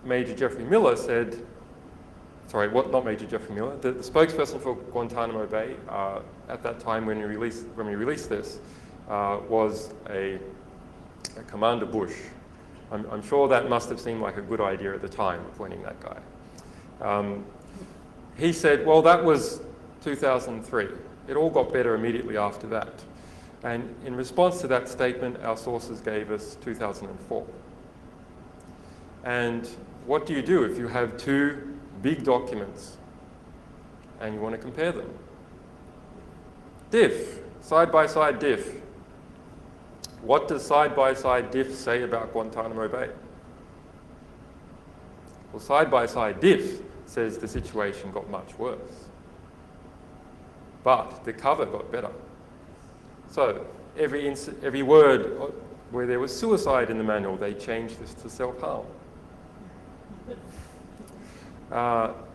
Major Jeffrey Miller said, not Major Jeffrey Miller, the spokesperson for Guantanamo Bay at that time when we released this was a Commander Bush. I'm sure that must have seemed like a good idea at the time, appointing that guy. He said, well, that was 2003. It all got better immediately after that. And in response to that statement, our sources gave us 2004. And what do you do if you have two big documents and you want to compare them? Diff, side-by-side diff. What does side-by-side diff say about Guantanamo Bay? Well, side-by-side diff says the situation got much worse. But the cover got better. So every word where there was suicide in the manual, they changed this to self-harm.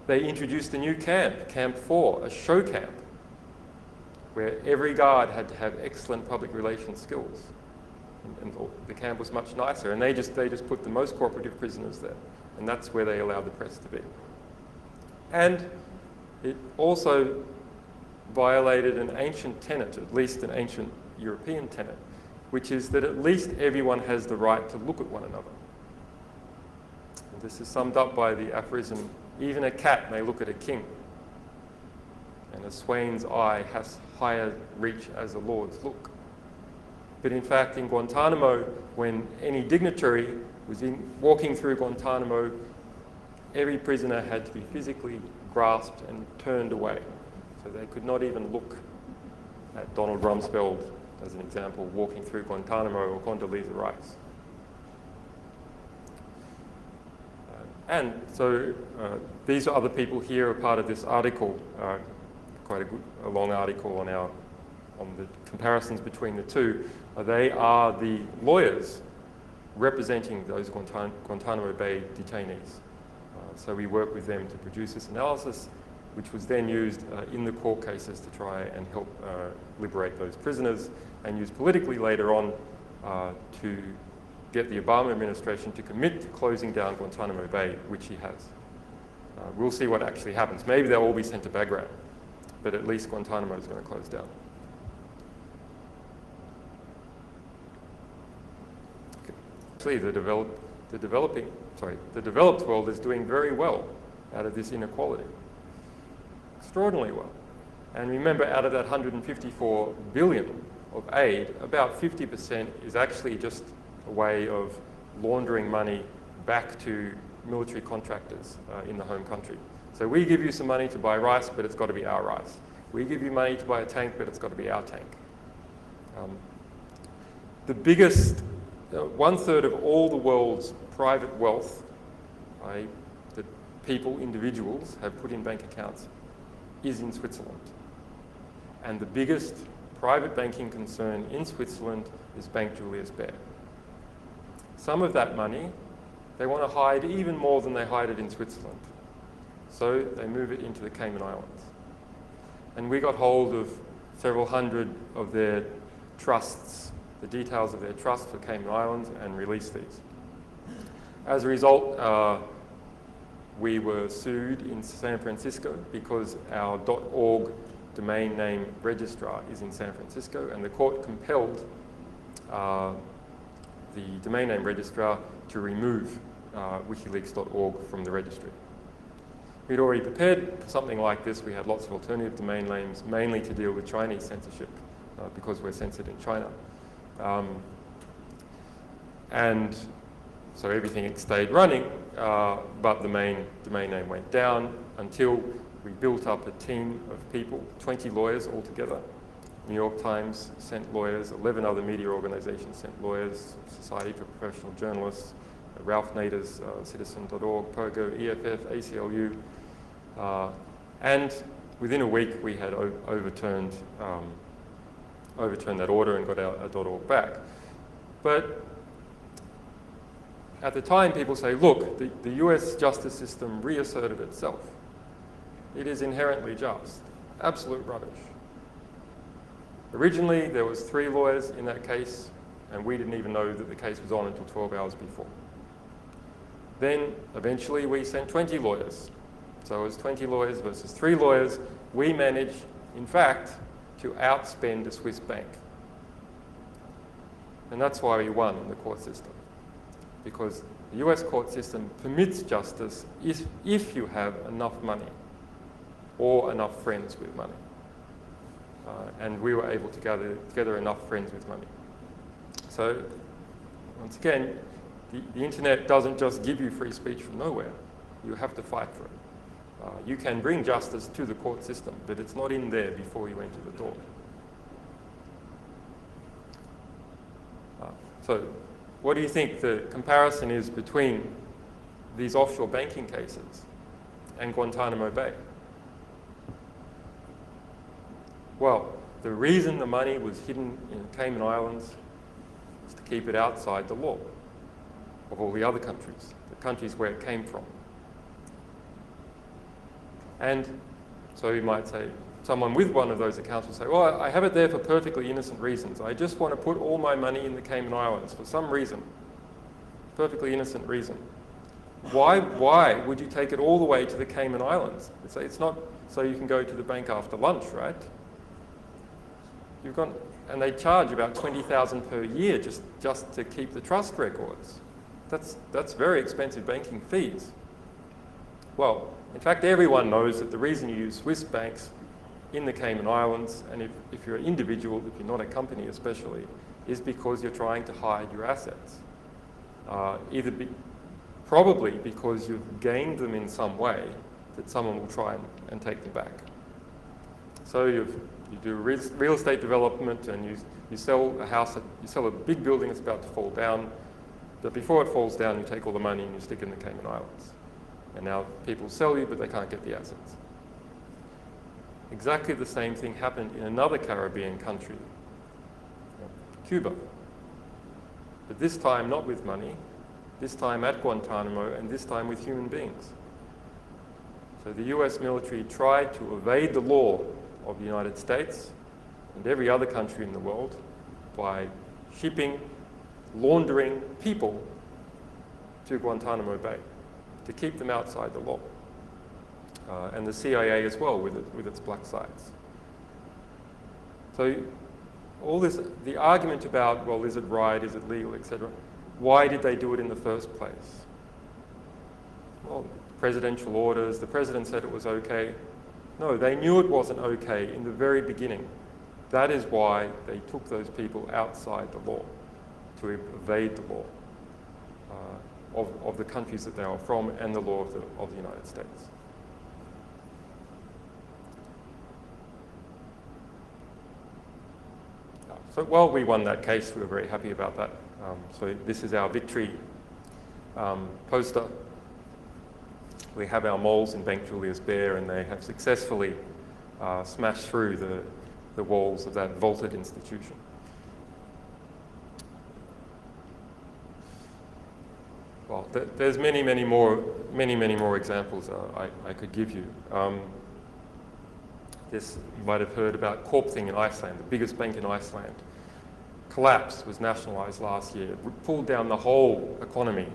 They introduced a new camp, Camp 4, a show camp, where every guard had to have excellent public relations skills. And the camp was much nicer, and they just put the most cooperative prisoners there, and that's where they allowed the press to be. And it also violated an ancient tenet, at least an ancient European tenet, which is that at least everyone has the right to look at one another. And this is summed up by the aphorism, even a cat may look at a king, and a swain's eye has higher reach as a lord's look. But in fact, in Guantanamo, when any dignitary was walking through Guantanamo, every prisoner had to be physically grasped and turned away. So they could not even look at Donald Rumsfeld, as an example, walking through Guantanamo, or Condoleezza Rice. And so these other people here are part of this article, quite a long article on the comparisons between the two. They are the lawyers representing those Guantanamo Bay detainees. So we work with them to produce this analysis, which was then used in the court cases to try and help liberate those prisoners, and used politically later on to get the Obama administration to commit to closing down Guantanamo Bay, which he has. We'll see what actually happens. Maybe they'll all be sent to Bagram, but at least Guantanamo is going to close down. Actually, the developed world is doing very well out of this inequality. Extraordinarily well. And remember, out of that 154 billion of aid, about 50% is actually just a way of laundering money back to military contractors in the home country. So we give you some money to buy rice, but it's got to be our rice. We give you money to buy a tank, but it's got to be our tank. The biggest, 1/3 of all the world's private wealth that people, individuals, have put in bank accounts is in Switzerland. And the biggest private banking concern in Switzerland is Bank Julius Baer. Some of that money they want to hide even more than they hide it in Switzerland. So they move it into the Cayman Islands. And we got hold of several hundred of their trusts, the details of their trust for Cayman Islands, and released these. As a result, we were sued in San Francisco because our .org domain name registrar is in San Francisco, and the court compelled the domain name registrar to remove wikileaks.org from the registry. we'd already prepared for something like this. We had lots of alternative domain names, mainly to deal with Chinese censorship, because we're censored in China. And so everything stayed running, but the main domain name went down until we built up a team of people, 20 lawyers altogether. New York Times sent lawyers, 11 other media organizations sent lawyers, Society for Professional Journalists, Ralph Nader's Citizen.org, POGO, EFF, ACLU, and within a week we had overturned that order and got our .org back. But at the time, people say, look, the US justice system reasserted itself. It is inherently just. Absolute rubbish. Originally, there was 3 lawyers in that case, and we didn't even know that the case was on until 12 hours before. Then, eventually, we sent 20 lawyers. So it was 20 lawyers versus 3 lawyers. We managed, in fact, to outspend a Swiss bank. And that's why we won in the court system. Because the US court system permits justice if you have enough money or enough friends with money. And we were able to gather together enough friends with money. So, once again, the internet doesn't just give you free speech from nowhere. You have to fight for it. You can bring justice to the court system, but it's not in there before you enter the door. So, what do you think the comparison is between these offshore banking cases and Guantanamo Bay? Well, the reason the money was hidden in Cayman Islands was to keep it outside the law of all the other countries, the countries where it came from. And so you might say, someone with one of those accounts will say, well, I have it there for perfectly innocent reasons. I just want to put all my money in the Cayman Islands for some reason, perfectly innocent reason. Why would you take it all the way to the Cayman Islands? It's not so you can go to the bank after lunch, right? And they charge about $20,000 per year just to keep the trust records. That's very expensive banking fees. Well, in fact, everyone knows that the reason you use Swiss banks in the Cayman Islands, and if you're an individual, if you're not a company especially, is because you're trying to hide your assets. Probably because you've gained them in some way that someone will try and take them back. So you do real estate development and you sell a house, you sell a big building that's about to fall down, but before it falls down, you take all the money and you stick it in the Cayman Islands. And now people sell you, but they can't get the assets. Exactly the same thing happened in another Caribbean country, Cuba. But this time not with money, this time at Guantanamo, and this time with human beings. So the US military tried to evade the law of the United States and every other country in the world by shipping, laundering people to Guantanamo Bay to keep them outside the law. And the CIA as well with its black sites. So all this, the argument about, well, is it right, is it legal, etc. Why did they do it in the first place? Well, presidential orders, the president said it was okay. No, they knew it wasn't okay in the very beginning. That is why they took those people outside the law, to evade the law of the countries that they are from and the law of the United States. So while we won that case, we were very happy about that. So this is our victory poster. We have our moles in Bank Julius Baer, and they have successfully smashed through the walls of that vaulted institution. Well, there's many more examples I could give you. This, you might have heard about Corpthing in Iceland, the biggest bank in Iceland. Collapsed, was nationalized last year. It pulled down the whole economy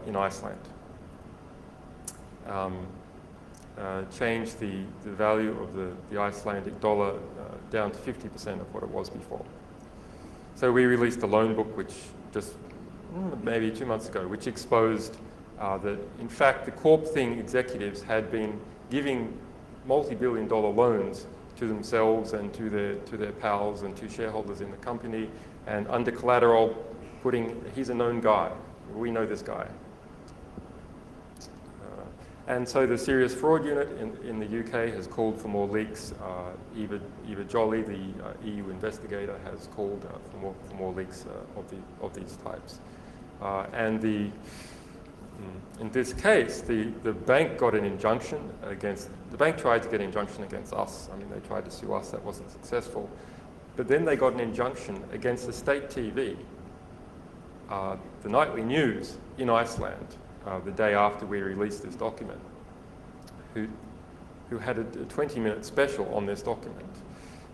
in Iceland. Changed the value of the Icelandic dollar down to 50% of what it was before. So we released a loan book, which just maybe 2 months ago, which exposed that in fact the Corp Thing executives had been giving multi-billion-dollar loans to themselves and to their pals and to shareholders in the company, and under collateral putting, he's a known guy, we know this guy. And so the Serious Fraud Unit in the UK has called for more leaks. Eva Joly, the EU investigator, has called for more leaks of these types. In this case, the bank got an injunction against, the bank tried to get an injunction against us. I mean, they tried to sue us, that wasn't successful. But then they got an injunction against the state TV, the nightly news in Iceland, the day after we released this document, who had a 20-minute special on this document.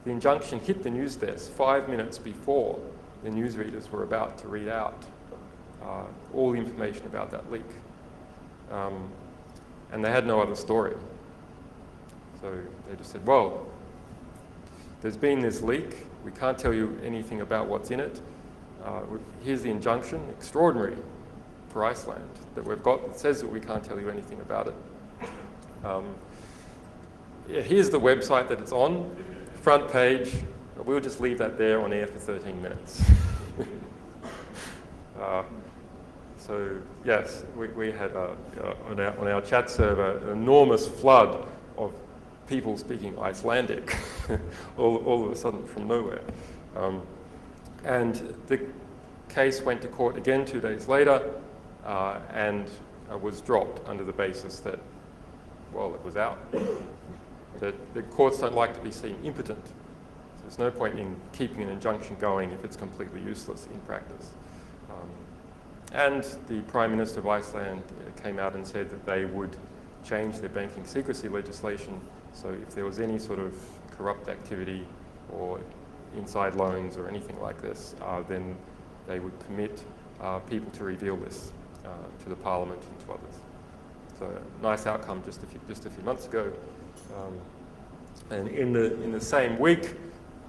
The injunction hit the news desk 5 minutes before the newsreaders were about to read out all the information about that leak. And they had no other story. So they just said, well, there's been this leak, we can't tell you anything about what's in it. Here's the injunction, extraordinary for Iceland, that we've got that says that we can't tell you anything about it. Here's the website that it's on, front page. We'll just leave that there on air for 13 minutes. So yes, we had on our chat server an enormous flood of people speaking Icelandic all of a sudden from nowhere. And the case went to court again 2 days later and was dropped under the basis that, well, it was out. That the courts don't like to be seen impotent. So there's no point in keeping an injunction going if it's completely useless in practice. And the Prime Minister of Iceland came out and said that they would change their banking secrecy legislation. So if there was any sort of corrupt activity or inside loans or anything like this, then they would permit people to reveal this to the Parliament and to others. So nice outcome just a few months ago. And in the same week,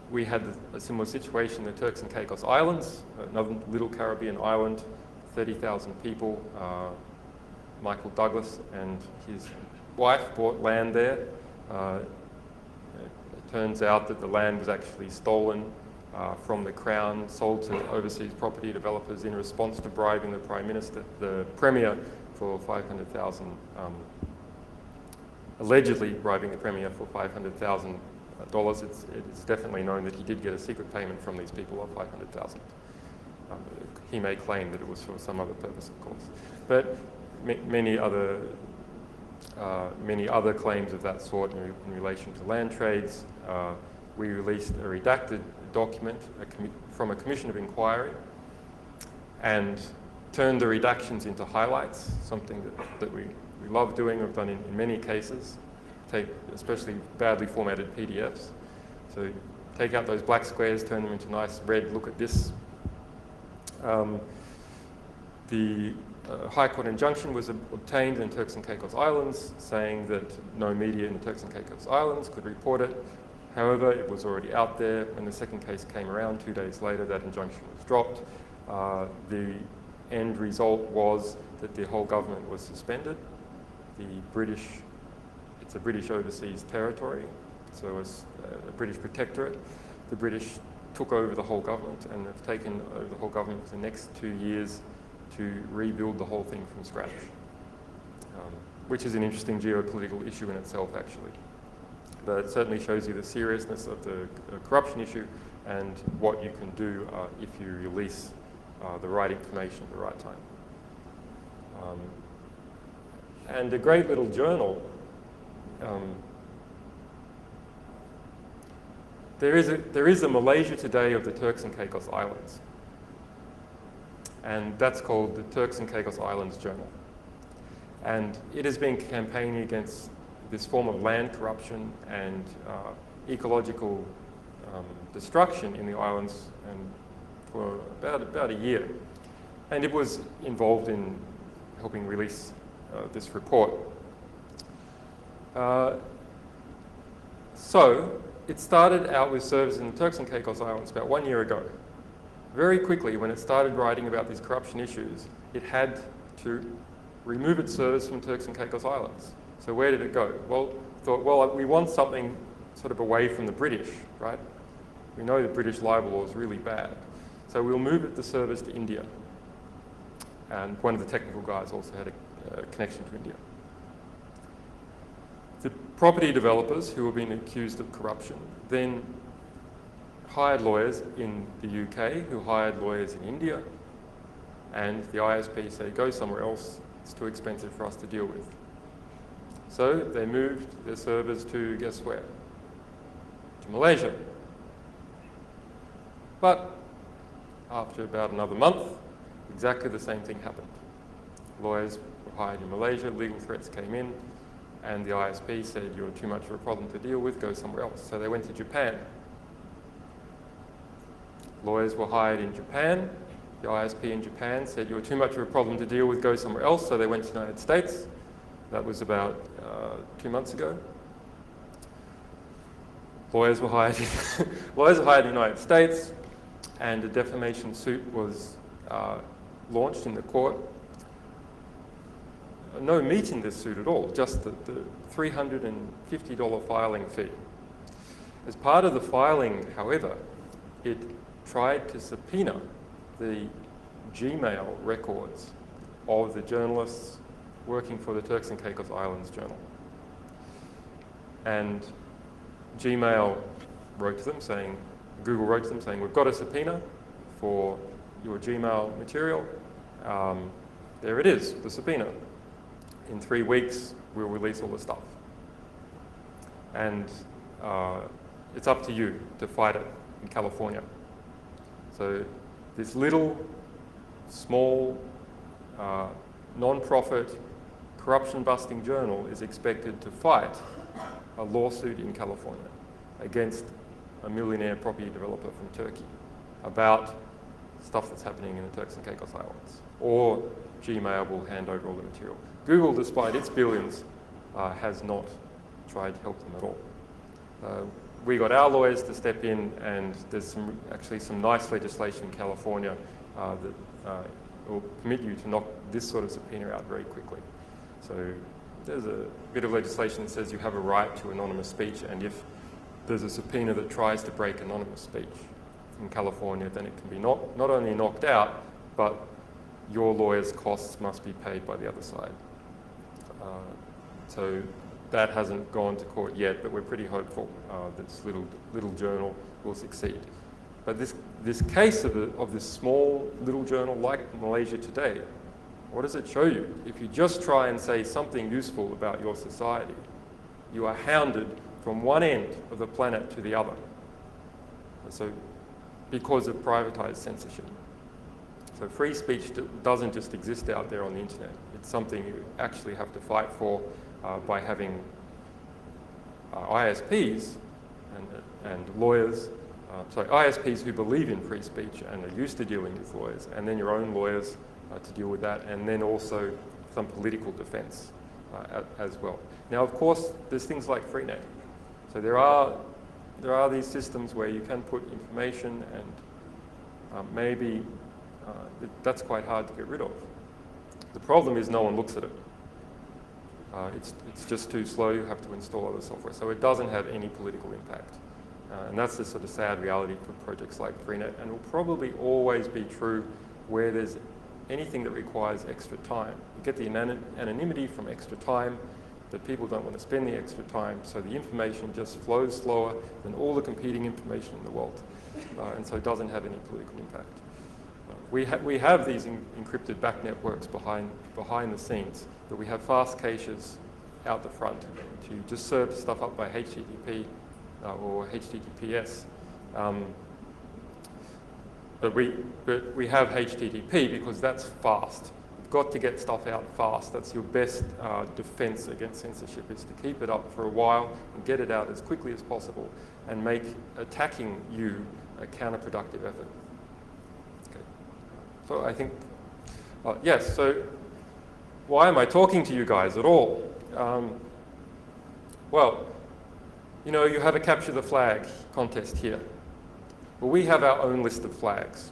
we had a similar situation in the Turks and Caicos Islands, another little Caribbean island, 30,000 people. Michael Douglas and his wife bought land there. It turns out that the land was actually stolen from the Crown, sold to overseas property developers in response to bribing the Prime Minister, the Premier, for $500,000, allegedly bribing the Premier for $500,000. It's definitely known that he did get a secret payment from these people of $500,000. He may claim that it was for some other purpose, of course. But many other claims of that sort in relation to land trades. We released a redacted document from a commission of inquiry and turned the redactions into highlights, something that we love doing, we've done in many cases, especially badly formatted PDFs. So take out those black squares, turn them into nice red, look at this. The High Court injunction was obtained in Turks and Caicos Islands, saying that no media in the Turks and Caicos Islands could report it. However, it was already out there. When the second case came around 2 days later, that injunction was dropped. The end result was that the whole government was suspended. It's a British overseas territory, so it's a British protectorate. The British took over the whole government and have taken over the whole government for the next 2 years to rebuild the whole thing from scratch, which is an interesting geopolitical issue in itself, actually. But it certainly shows you the seriousness of the corruption issue and what you can do if you release the right information at the right time. And a great little journal. There is a Malaysia Today of the Turks and Caicos Islands, and that's called the Turks and Caicos Islands Journal. And it has been campaigning against this form of land corruption and ecological destruction in the islands and for about a year. And it was involved in helping release this report. So it started out with service in the Turks and Caicos Islands about 1 year ago. Very quickly, when it started writing about these corruption issues, it had to remove its servers from Turks and Caicos Islands. So where did it go? Well, thought, well, we want something sort of away from the British, right? We know the British libel law is really bad. So we'll move the servers to India. And one of the technical guys also had a connection to India. The property developers who were being accused of corruption then hired lawyers in the UK, who hired lawyers in India, and the ISP said, go somewhere else, it's too expensive for us to deal with. So they moved their servers to, guess where? To Malaysia. But after about another month, exactly the same thing happened. Lawyers were hired in Malaysia, legal threats came in, and the ISP said, you're too much of a problem to deal with, go somewhere else. So they went to Japan. Lawyers were hired in Japan. The ISP in Japan said, you're too much of a problem to deal with, go somewhere else. So they went to the United States. That was about 2 months ago. Lawyers were hired in the United States, and a defamation suit was launched in the court. No meat in this suit at all, just the $350 filing fee. As part of the filing, however, it tried to subpoena the Gmail records of the journalists working for the Turks and Caicos Islands Journal. And Gmail wrote to them saying, Google wrote to them saying, we've got a subpoena for your Gmail material. There it is, the subpoena. In 3 weeks, we'll release all the stuff. And it's up to you to fight it in California. So this little, small, non-profit, corruption-busting journal is expected to fight a lawsuit in California against a millionaire property developer from Turkey about stuff that's happening in the Turks and Caicos Islands. Or Gmail will hand over all the material. Google, despite its billions, has not tried to help them at all. We got our lawyers to step in, and there's actually some nice legislation in California that will permit you to knock this sort of subpoena out very quickly. So there's a bit of legislation that says you have a right to anonymous speech, and if there's a subpoena that tries to break anonymous speech in California, then it can be not only knocked out, but your lawyer's costs must be paid by the other side. So that hasn't gone to court yet, but we're pretty hopeful that this little journal will succeed. But this case of this small little journal like Malaysia Today, what does it show you? If you just try and say something useful about your society, you are hounded from one end of the planet to the other. So because of privatized censorship. So free speech doesn't just exist out there on the internet. It's something you actually have to fight for by having ISPs and lawyers, ISPs who believe in free speech and are used to dealing with lawyers, and then your own lawyers to deal with that, and then also some political defense as well. Now, of course, there's things like Freenet. So there are these systems where you can put information, and maybe that's quite hard to get rid of. The problem is no one looks at it. It's just too slow. You have to install other software. So it doesn't have any political impact. And that's the sort of sad reality for projects like Freenet, and will probably always be true where there's anything that requires extra time. You get the anonymity from extra time, that people don't want to spend the extra time, so the information just flows slower than all the competing information in the world, and so it doesn't have any political impact. We have these encrypted back networks behind the scenes, but we have fast caches out the front to just serve stuff up by HTTP or HTTPS. But we have HTTP because that's fast. You've got to get stuff out fast. That's your best defense against censorship, is to keep it up for a while and get it out as quickly as possible and make attacking you a counterproductive effort. Okay. So I think, yes, so why am I talking to you guys at all? Well, you know, you have a capture the flag contest here. Well, we have our own list of flags,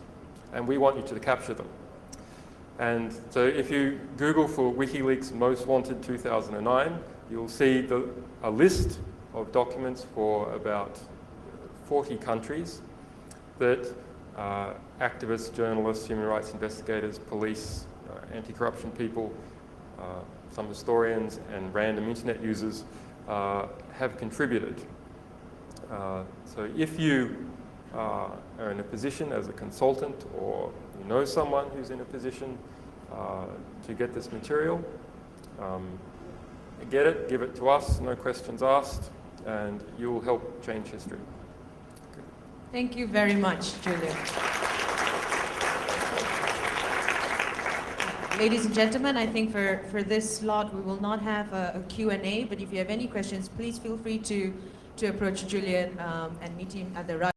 and we want you to capture them. And so if you Google for WikiLeaks Most Wanted 2009, you'll see a list of documents for about 40 countries that activists, journalists, human rights investigators, police, anti-corruption people, some historians and random internet users have contributed. So if you are in a position as a consultant or you know someone who's in a position to get this material, get it, give it to us, no questions asked, and you'll help change history. Okay. Thank you very much, Julian. Ladies and gentlemen, I think for this slot we will not have a Q&A, but if you have any questions, please feel free to approach Julian and meet him at the right.